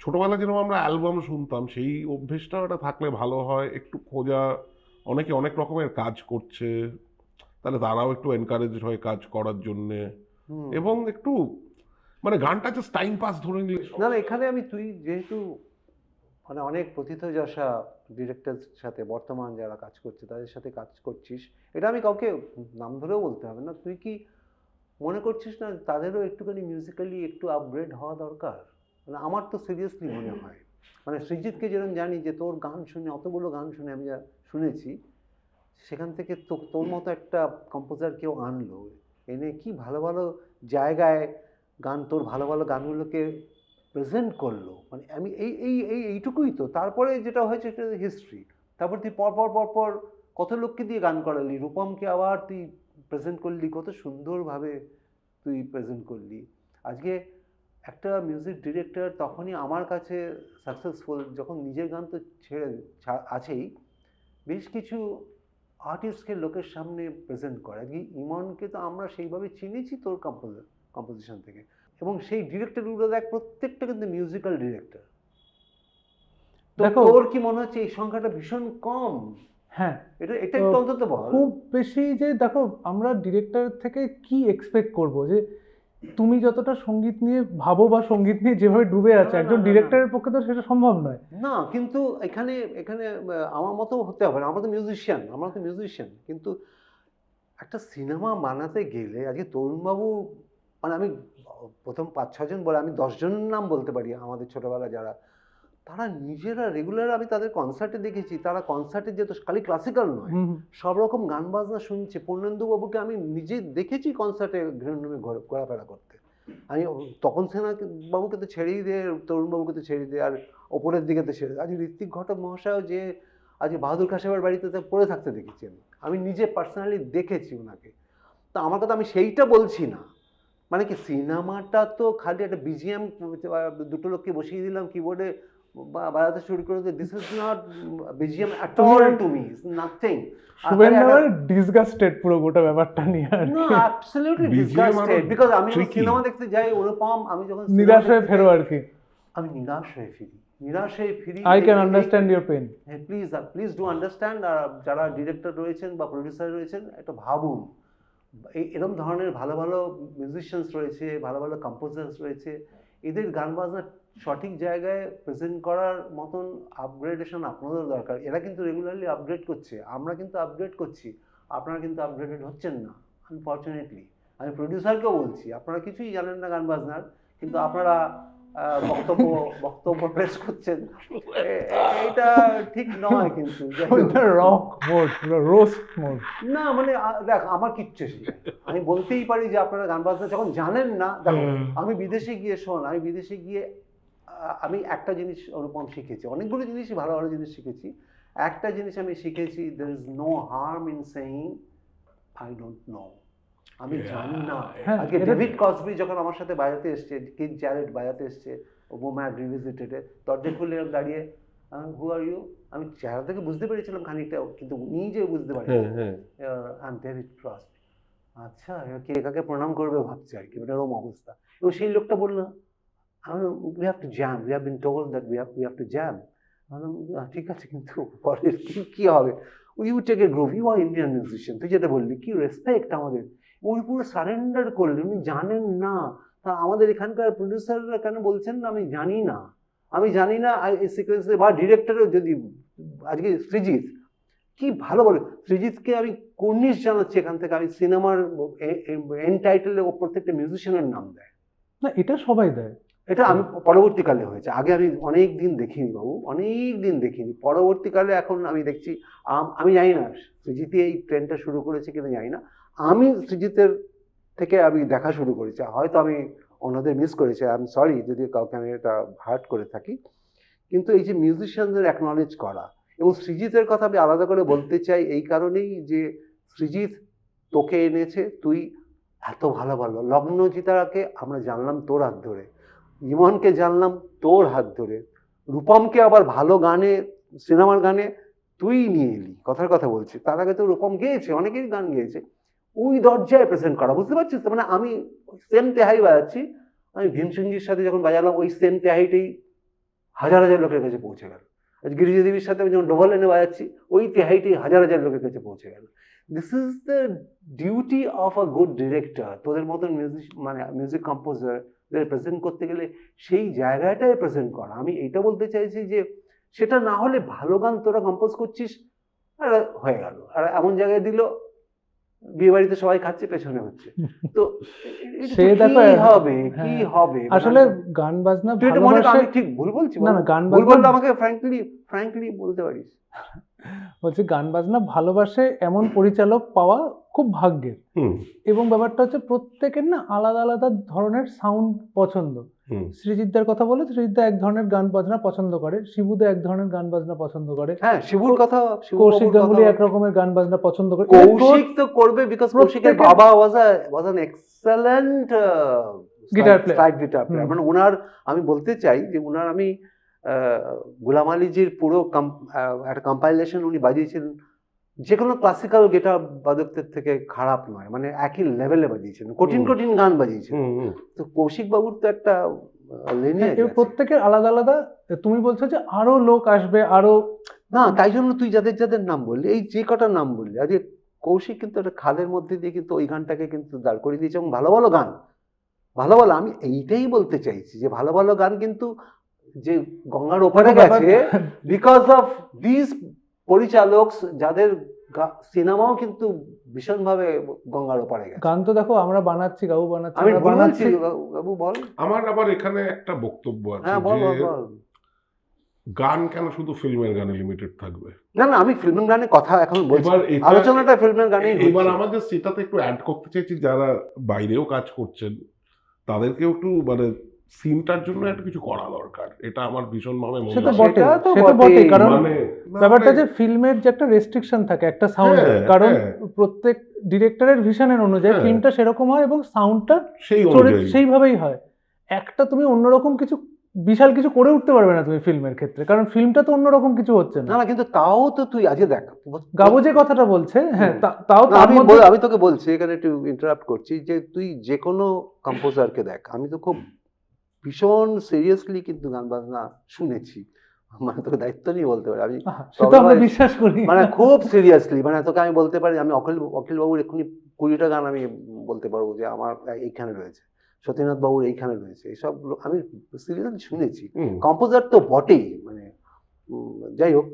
ছোটবেলা যেরকম আমরা অ্যালবাম শুনতাম, সেই অভ্যেসটাও একটা থাকলে ভালো হয়। একটু খোঁজা, অনেকে অনেক রকমের কাজ করছে, তাহলে তারাও একটু এনকারেজ হয় কাজ করার জন্যে। হুম। এবং একটু মানে গানটা জাস্ট টাইম পাস ধরে নিলে না না, এখানে তুই যেহেতু মানে অনেক প্রথিতযশা ডিরেক্টরের সাথে বর্তমান যারা কাজ করছে তাদের সাথে কাজ করছিস, এটা আমি কাউকে নাম ধরেও বলতে হবে না, তুই কি মনে করছিস না তাদেরও একটুখানি মিউজিক্যালি একটু আপগ্রেড হওয়া দরকার? মানে আমার তো সিরিয়াসলি মনে হয়, মানে সৃজিতকে যেরকম জানি যে তোর গান শুনে, অতগুলো গান শুনে আমি যা শুনেছি, সেখান থেকে তোর মতো একটা কম্পোজার কেউ আনলো, এনে কি ভালো ভালো জায়গায় গান, তোর ভালো ভালো গানগুলোকে প্রেজেন্ট করলো, মানে আমি এইটুকুই তো। তারপরে যেটা হয়েছে সেটা হিস্ট্রি। তারপর তুই পর পর পর পর কত লোককে দিয়ে গান করালি, রূপমকে আবার তুই প্রেজেন্ট করলি, কত সুন্দরভাবে তুই প্রেজেন্ট করলি। আজকে একটা মিউজিক ডিরেক্টর তখনই আমার কাছে সাকসেসফুল যখন নিজের গান তো আছেই, বেশ কিছু আর্টিস্টকে লোকের সামনে প্রেজেন্ট করে। আজকে ইমনকে তো আমরা সেইভাবে চিনেছি তোর কম্পোজিশন থেকে, এবং সেই ডিরেক্টরগুলো দেখ প্রত্যেকটা কিন্তু মিউজিক্যাল ডিরেক্টর। তো দেখো, তোর কি মনে হচ্ছে এই সংখ্যাটা ভীষণ কম? হ্যাঁ, এটা একটু অন্তত বল। খুব বেশি যে দেখো আমরা ডিরেক্টর থেকে কি এক্সপেক্ট করব, যে তুমি যতটা সঙ্গীত নিয়ে ভাবো বা সঙ্গীত নিয়ে যেভাবে ডুবে আছে, না, একজন না, না, ডিরেক্টরের পক্ষে তো সেটা সম্ভব নয়। না, কিন্তু এখানে এখানে আমার মতো হতে হবে না, আমরা তো মিউজিশিয়ান, কিন্তু একটা সিনেমা বানাতে গেলে আজকে তরুণবাবু, মানে আমি প্রথম 5-6 জন বলে, আমি 10 জনের নাম বলতে পারি আমাদের ছোটবেলা যারা, তারা নিজেরা রেগুলার, আমি তাদের কনসার্টে দেখেছি, তারা কনসার্টে যেত, খালি ক্লাসিক্যাল নয়, হুম, সব রকম গান বাজনা শুনছে। পূর্ণেন্দু বাবুকে আমি নিজে দেখেছি কনসার্টে গ্রিন রুমে ঘোরাফেরা করতে। আমি তপন সেনা বাবুকে তো ছেড়েই দে, তরুণবাবুকে তো ছেড়ে দে, আর ওপরের দিকে তো ছেড়ে দে, আজ ঋত্বিক ঘটক মহাশয় যে আজ বাহাদুর কাশেমের বাড়িতে পড়ে থাকতে দেখেছি, আমি নিজে পার্সোনালি দেখেছি ওনাকে। তো আমার কথা, আমি সেইটা বলছি না। মানে কি, সিনেমাটা তো খালি একটা বিজিএম, দুটো লোককে বসিয়ে দিলাম কিবোর্ডে বাজাতে শুরু করে দিই, this is not BGM at all to me, it's nothing. Shuven আমার ডিসগাস্টেড পুরো গোটা ব্যাপারটা নিয়ে আর না, কি। অ্যাবসলিউটলি BGM ডিসগাস্টেড, আরো বিকজ আমি যখন tricky। সিনেমা দেখতে যাই অনুপম, আমি যখন নিরাশ হয়ে ফেরো আর কি। আমি নিরাশ হয়ে ফিরি। I can understand your pain. হ্যাঁ, প্লিজ ডু আন্ডারস্ট্যান্ড। আর যারা ডিরেক্টর রয়েছেন বা প্রডিউসার রয়েছেন, একটা ভাবুন, এরকম ধরনের ভালো ভালো মিউজিশিয়ানস রয়েছে, ভালো ভালো কম্পোজার্স রয়েছে, এদের গান বাজনা সঠিক জায়গায় প্রেজেন্ট করার মতন আপগ্রেডেশন আপনাদের দরকার। এরা কিন্তু রেগুলারলি আপগ্রেড করছে, আমরা কিন্তু আপগ্রেড করছি, আপনারা কিন্তু আপগ্রেডেড হচ্ছেন না আনফর্চুনেটলি। আমি প্রডিউসারকেও বলছি, আপনারা কিছুই জানেন না গান বাজনার, কিন্তু আপনারা বক্তব্য প্রেস করছেন, এটা ঠিক নয়। কিন্তু রক মোড, রোস্ট মোড। না, মানে দেখ, আমার কিচ্ছু নেই, আমি বলতেই পারি যে আপনারা গান বাজনা যখন জানেন না, দেখো আমি বিদেশে গিয়ে আমি একটা জিনিস অনুপম শিখেছি, অনেকগুলো জিনিসই ভালো ভালো জিনিস শিখেছি। একটা জিনিস আমি শিখেছি, there is no harm in saying I don't know, আমি জানি না। আজকে ডেভিড কসবি যখন আমার সাথে বাজাতে এসছে, কিড জ্যারেট বাজাতে এসছে বোম্যাড রিভিজিটেডে, দরজা খুলে দাঁড়িয়ে, হু আর ইউ, আমি চেহারা থেকে বুঝতে পেরেছিলাম খানিকটা, কিন্তু উনি যে বুঝতে পারেন, আই এম ডেভিড ক্রসবি। আচ্ছা, কে কাকে প্রণাম করবে ভাবছে আর কি, এরকম অবস্থা। এবং সেই লোকটা বললো, we have to jam, we have been told that we have to jam. ঠিক আছে, কিন্তু পরে কি হবে? You take a groove, you are Indian musician, তুই যেটা বললি, কি রেসপেক্ট আমাদের, উনি পুরো সারেন্ডার করলেন, উনি জানেন না। তা আমাদের এখানকার প্রডিউসাররা কেন বলছেন না, আমি জানি না এই সিকোয়েন্সে, বা ডিরেক্টরও যদি, আজকে সৃজিত কি ভালো বলে, সৃজিতকে আমি কর্নিশ জানাচ্ছি এখান থেকে, আমি সিনেমার এন্ড টাইটেলে প্রত্যেকটা মিউজিশিয়ানের নাম দেয়। না, এটা সবাই দেয়। এটা আমি পরবর্তীকালে হয়েছে, আগে আমি অনেক দিন দেখিনি বাবু, পরবর্তীকালে এখন আমি দেখছি। আমি জানি না সৃজিত এই ট্রেন্ডটা শুরু করেছে কিনা জানি না, আমি সৃজিতের থেকে আমি দেখা শুরু করেছি, হয়তো আমি অন্যদের মিস করেছি, আই এম সরি যদি কাউকে আমি এটা হার্ট করে থাকি, কিন্তু এই যে মিউজিশিয়ানদের অ্যাকনলেজ করা, এবং সৃজিতের কথা আমি আলাদা করে বলতে চাই এই কারণেই যে সৃজিত তোকে এনেছে, তুই এত ভালো লগ্নজিতাকে আমরা জানলাম তোর হাত ধরে, ইমনকে জানলাম তোর হাত ধরে, রূপমকে আবার ভালো গানে, সিনেমার গানে তুই নিয়ে এলি, কথার কথা বলছি। তার আগে তো রূপম গেয়েছে, অনেকেরই গান গেয়েছে, ওই দরজায় প্রেজেন্ট করা, বুঝতে পারছিস? মানে আমি সেম তেহাই বাজাচ্ছি, আমি ভীমসিংজির সাথে যখন বাজালাম, ওই সেম তেহাইটাই হাজার হাজার লোকের কাছে পৌঁছে গেল। আজ গিরিজা দেবীর সাথে আমি যখন ডোভাল এনে বাজাচ্ছি, ওই তেহাইটি হাজার হাজার লোকের কাছে পৌঁছে গেল। This is the duty of a good director. তোদের মতন মিউজিক কম্পোজার প্রেজেন্ট করতে গেলে সেই জায়গাটাই প্রেজেন্ট করা। আমি এইটা বলতে চাইছি যে সেটা না হলে ভালো গান তোরা কম্পোজ করছিস আর হয়ে গেল, আর এমন জায়গায় দিল বিয়ে বাড়িতে সবাই খাচ্ছে, পেছনে হচ্ছে। তো সে দেখো কি হবে, কি হ্যাঁ, হবে? আসলে গান বাজনা তুই এটা মনে কর ভালোবাসে, আমি ঠিক ভুল বলছি? না না গান ভুল বাজনা বললে আমাকে ফ্র্যাঙ্কলি বলতে পারিস। বলছি গান বাজনা ভালোবাসে এমন পরিচালক পাওয়া খুব ভাগ্যের। হুম এবং ব্যাপারটা হচ্ছে প্রত্যেকের না আলাদা আলাদা ধরনের সাউন্ড পছন্দ। হুম সৃজিতদার কথা বলে, সৃজিতদা এক ধরনের গান বাজনা পছন্দ করে, শিবুদা এক ধরনের গান বাজনা পছন্দ করে, হ্যাঁ, শিবুর কথা, কৌশিক গাঙ্গুলি এক রকমের গান বাজনা পছন্দ করে। কৌশিক তো করবে, বিকজ কৌশিকের প্রত্যেকের- বাবা was an excellent Guitar player. Slide guitar player. হুম। মানে ওনার, আমি বলতে চাই যে ওনার আমি গুলাম আলীজির পুরো একটা কম্পাইলেশন উনি বাজিয়েছিলেন, যে কোনো ক্লাসিক্যাল গিটার বাদকদের থেকে খারাপ নয়, মানে একই লেভেলে বাজিয়েছেন, কঠিন হুম। কঠিন গান বাজিয়েছেন। হুম হুম। তো কৌশিক বাবুর তো একটা লিনিয়েজ এবার আছে। প্রত্যেকের আলাদা আলাদা। তুমি বলছো যে আরো লোক আসবে, আরো না, তাই জন্য তুই যাদের যাদের নাম বললি, এই যে কটা নাম বললি, আজকে কৌশিক কিন্তু একটা খালের মধ্যে দিয়ে কিন্তু ওই গানটাকে কিন্তু দাঁড় করিয়ে দিয়েছে, এবং ভালো ভালো গান, ভালো ভালো, আমি এইটাই বলতে চাইছি যে ভালো ভালো গান কিন্তু যে গঙ্গার ওপারে গেছে বিকজ অফ দিস পরিচালক, যাদের সিনেমাও কিন্তু ভীষণভাবে গঙ্গার ওপারে গেছে। গান তো দেখো আমরা বানাচ্ছি, গাবু বানাচ্ছি, আমি আমরা ভুল বলছি বানাচ্ছি। বাবু? বল। আমার আবার এখানে একটা বক্তব্য আছে হ্যাঁ, বল বল যে বল। গান কেন শুধু ফিল্মের গানে লিমিটেড থাকবে? না না, আমি ফিল্মের গানের কথা এখন বলছি, এবার এটা- আলোচনাটা ফিল্মের গানেই এবার হচ্ছে। আমাদের সেটাতে একটু অ্যাড করতে চাইছি, যারা বাইরেও কাজ করছেন তাদেরকেও একটু মানে সিনটার জন্য একটা কিছু করা দরকার, এটা আমার ভীষণভাবে মনে সে তো হয়। বটে, সেটা তো সে তো বটে, বটেই। কারণ মানে ব্যাপারটা যে ফিল্মের যে একটা রেস্ট্রিকশন থাকে একটা সাউন্ড, হ্যাঁ, কারণ হ্যাঁ। প্রত্যেক ডিরেক্টরের ভিশনের অনুযায়ী হ্যাঁ। ফিল্মটা সেরকম হয় এবং সাউন্ডটা সেই অনুযায়ী সেইভাবেই হয়। একটা তুমি অন্যরকম কিছু বিশাল কিছু করে উঠতে পারবে না তুমি ফিল্মের ক্ষেত্রে, কারণ ফিল্মটা তো অন্যরকম কিছু হচ্ছে না না। না, কিন্তু তাও তো তুই আজকে দেখ, গাবো যে কথাটা বলছে, হ্যাঁ হুম। তাও না, তার আমি মধ্যে আমি তোকে বলছি, এখানে একটু ইন্টারাপ্ট করছি, যে তুই যে কোনো কম্পোজারকে দেখ, আমি তো খুব ভীষণ সিরিয়াসলি কিন্তু গান বাজনা শুনেছি, মানে তোকে দায়িত্ব নিয়ে বলতে পারি, আমি সে তো আমরা বিশ্বাস করি, মানে খুব সিরিয়াসলি, মানে তোকে আমি বলতে পারি, আমি অখিল বাবুর এক্ষুনি 20টা গান আমি বলতে পারবো যে আমার এইখানে রয়েছে, সতীনাথ বাবুর এইখানে রয়েছে, এইসব আমি সিরিয়াসলি শুনেছি। হুম, কম্পোজার তো বটেই, মানে যাই হোক,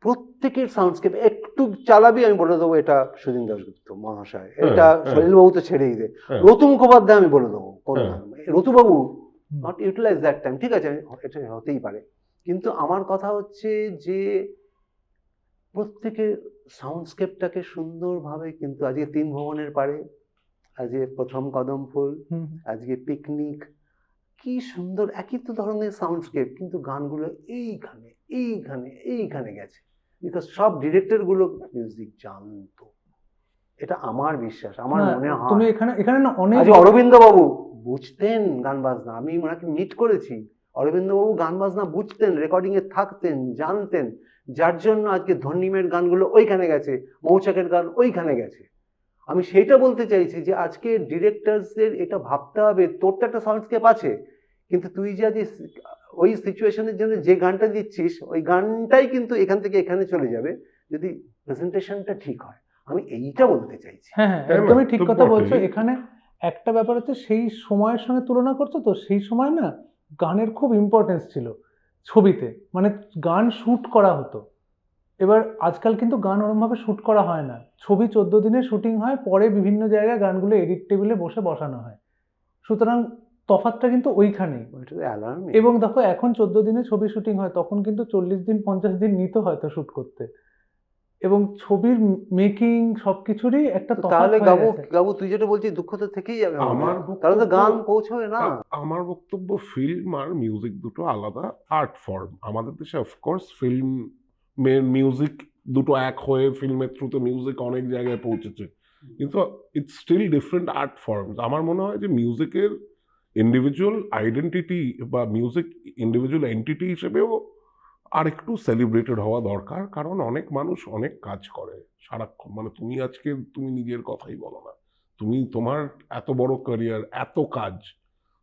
প্রত্যেকের সাউন্ডস্কেপ একটু চালাবি, আমি বলে দেবো এটা সুদিন দাশগুপ্ত মহাশয়, এটা হ্যাঁ। সলিলবাবু তো ছেড়েই দে, হ্যাঁ। রতু মুখোপাধ্যায় আমি বলে দেবো, কোন হ্যাঁ। রতুবাবু হুম। নট ইউটিলাইজ দ্যাট টাইম, ঠিক আছে, এটা হতেই পারে, কিন্তু আমার কথা হচ্ছে যে প্রত্যেকের সাউন্ডস্কেপটাকে সুন্দরভাবে, কিন্তু আজকে 3 ভুবনের পারে, আজকে প্রথম কদম ফুল, হুম। আজকে পিকনিক, কি সুন্দর একই তো ধরনের সাউন্ডস্কেপ, কিন্তু গানগুলো এইখানে এইখানে এইখানে গেছে, বিকজ সব ডিরেক্টর গুলো মিউজিক জানতো, এটা আমার বিশ্বাস, আমার না, মনে তুমি হয়। এখানে এখানে না অনেক আজ অরবিন্দ বাবু বুঝতেন গান বাজনা, আমি ওনাকে মিট করেছি, অরবিন্দ বাবু গান বাজনা বুঝতেন, রেকর্ডিং এ থাকতেন, জানতেন, যার জন্য আজকে ধর্নিমের গানগুলো ওইখানে গেছে, মৌচাকের গান ওইখানে গেছে। আমি সেইটা বলতে চাইছি যে আজকে ডিরেক্টরসদের এটা ভাবতে হবে, তোর তো একটা সাউন্ডস্কেপ আছে, কিন্তু তুই যে ওই সিচুয়েশনের জন্য যে গানটা দিচ্ছিস, ওই গানটাই কিন্তু এখান থেকে এখানে চলে যাবে যদি প্রেজেন্টেশনটা ঠিক হয়, আমি এইটা বলতে চাইছি। হ্যাঁ হ্যাঁ, হ্যাঁ, একদমই না, ঠিক তো কথা বটেই। বলছো। এখানে একটা ব্যাপার হচ্ছে সেই সময়ের সঙ্গে তুলনা করছো তো, সেই সময় না গানের খুব ইম্পর্টেন্স ছিল ছবিতে, মানে গান শুট করা হতো। এবার আজকাল কিন্তু গান ওরমভাবে শুট করা হয় না, ছবি 14 দিনের শুটিং হয়, পরে বিভিন্ন জায়গায় গানগুলো এডিট টেবিলে বসানো হয়, সুতরাং তফাৎটা কিন্তু ওইখানেই। অ্যালার্মিং। এবং দেখো এখন 14 দিনে ছবি শুটিং হয়, তখন কিন্তু 40 দিন 50 দিন নিত হয়তো শুট করতে, এবং ছবির মেকিং সবকিছুরই একটা তফাৎ তাহলে হয়ে গেছে। গাবু তুই যেটা বলছিস, দুঃখ তো থেকেই যাবে আমার তাহলে তো বক্তব্য- গান পৌঁছবে না। আমার বক্তব্য ফিল্ম আর মিউজিক দুটো আলাদা আর্ট ফর্ম। আমাদের দেশে অফকোর্স ফিল্ম মিউজিক দুটো এক হয়ে ফিল্মের থ্রুতে মিউজিক অনেক জায়গায় পৌঁছেছে, কিন্তু it's still different art form. আমার মনে হয় যে মিউজিকের ইন্ডিভিজুয়াল আইডেন্টিটি বা মিউজিক ইন্ডিভিজুয়াল এন্টিটি হিসেবেও আর একটু সেলিব্রেটেড হওয়া দরকার, কারণ অনেক মানুষ অনেক কাজ করে সারাক্ষণ। মানে তুমি আজকে তুমি নিজের কথাই বলো না, তুমি তোমার এত বড় ক্যারিয়ার, এত কাজ,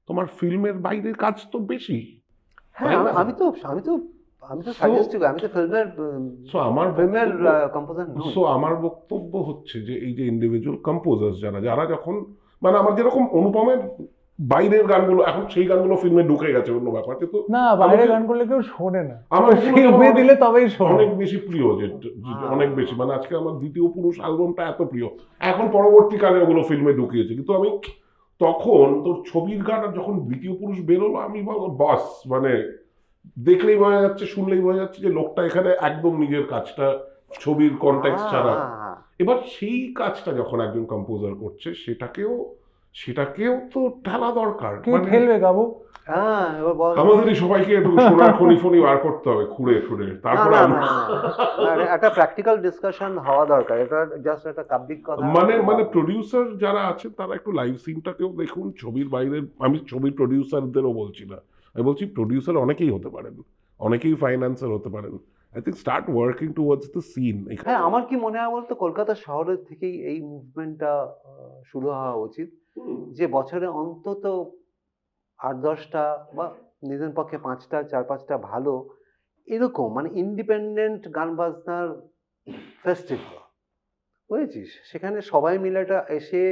তোমার ফিল্মের বাইরে কাজ তো বেশি। হ্যাঁ, আমি তো সাজেস্টিভ, আমি তো ফিল্মের কম্পোজার নই। সো আমার বক্তব্য হচ্ছে যে এই যে ইন্ডিভিজুয়াল কম্পোজার্স যারা যখন মানে আমার যেরকম অনুপমের বাইরের গানগুলো এখন সেই গানগুলো ফিল্মে ঢুকে গেছে অন্য ব্যাপার, কিন্তু না, বাইরে গান করলে কেউ শোনে না, আমার ফিল্মে দিলে তবেই শোনে। অনেক বেশি প্রিয়, যে অনেক বেশি, মানে আজকে আমার দ্বিতীয় পুরুষ অ্যালবামটা এত প্রিয়, এখন পরবর্তীকালে ওগুলো ফিল্মে ঢুকিয়েছে, কিন্তু আমি তখন তোর ছবির গান আর যখন দ্বিতীয় পুরুষ বেরোলো আমি বলবো বাস, মানে দেখলেই বোঝা যাচ্ছে, শুনলেই বোঝা যাচ্ছে যে লোকটা এখানে একদম নিজের কাজটা ছবির কনটেক্সট ছাড়া। এবার সেই কাজটা যখন একজন কম্পোজার করছে সেটাকেও তো ঢালা দরকার, কে মানে ঠেলবে গাবো? হ্যাঁ, এবার বল। আমাদেরই সবাইকে একটু সোনার খনি বার করতে হবে, খুঁড়ে তারপরে একটা প্র্যাকটিক্যাল ডিসকাশন হওয়া দরকার, এটা জাস্ট একটা কাব্যিক কথা। মানে প্রডিউসার যারা আছেন তারা একটু লাইভ সিনটাকেও দেখুন, ছবির বাইরের, আমি ছবির প্রডিউসারদেরও বলছি না, আমি বলছি প্রডিউসার অনেকেই হতে পারেন, অনেকেই ফাইন্যান্সার হতে পারেন। I think start working towards the scene. হ্যাঁ, আমার কি মনে হয় বলতো, কলকাতা শহরের থেকেই এই মুভমেন্টটা শুরু হওয়া উচিত, যে বছরে অন্তত 8-10টা বা নিজের পক্ষে 5টা 4-5টা ভালো এরকম মানে ইন্ডিপেন্ডেন্ট গান বাজনার ফেস্টিভ্যাল, বুঝেছিস? সেখানে সবাই মিলে একটা এসে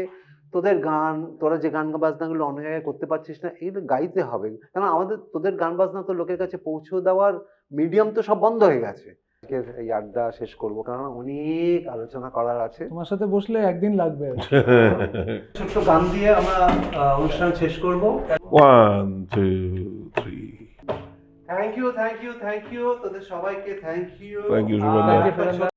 তোদের গান, তোরা যে গান বাজনাগুলো অনেক জায়গায় করতে পারছিস না, এগুলো গাইতে হবে, কারণ আমাদের তোদের গান বাজনা তো লোকের কাছে পৌঁছে দেওয়ার মিডিয়াম তো সব বন্ধ হয়ে গেছে। এই আড্ডা শেষ করবো, কারণ অনেক আলোচনা করার আছে। তোমার সাথে বসলে একদিন লাগবে। ছোট্ট গান দিয়ে আমরা অনুষ্ঠান শেষ করবো। 1 2 3 থ্যাংক ইউ তোদের সবাইকে, thank you. Thank you, Shubham.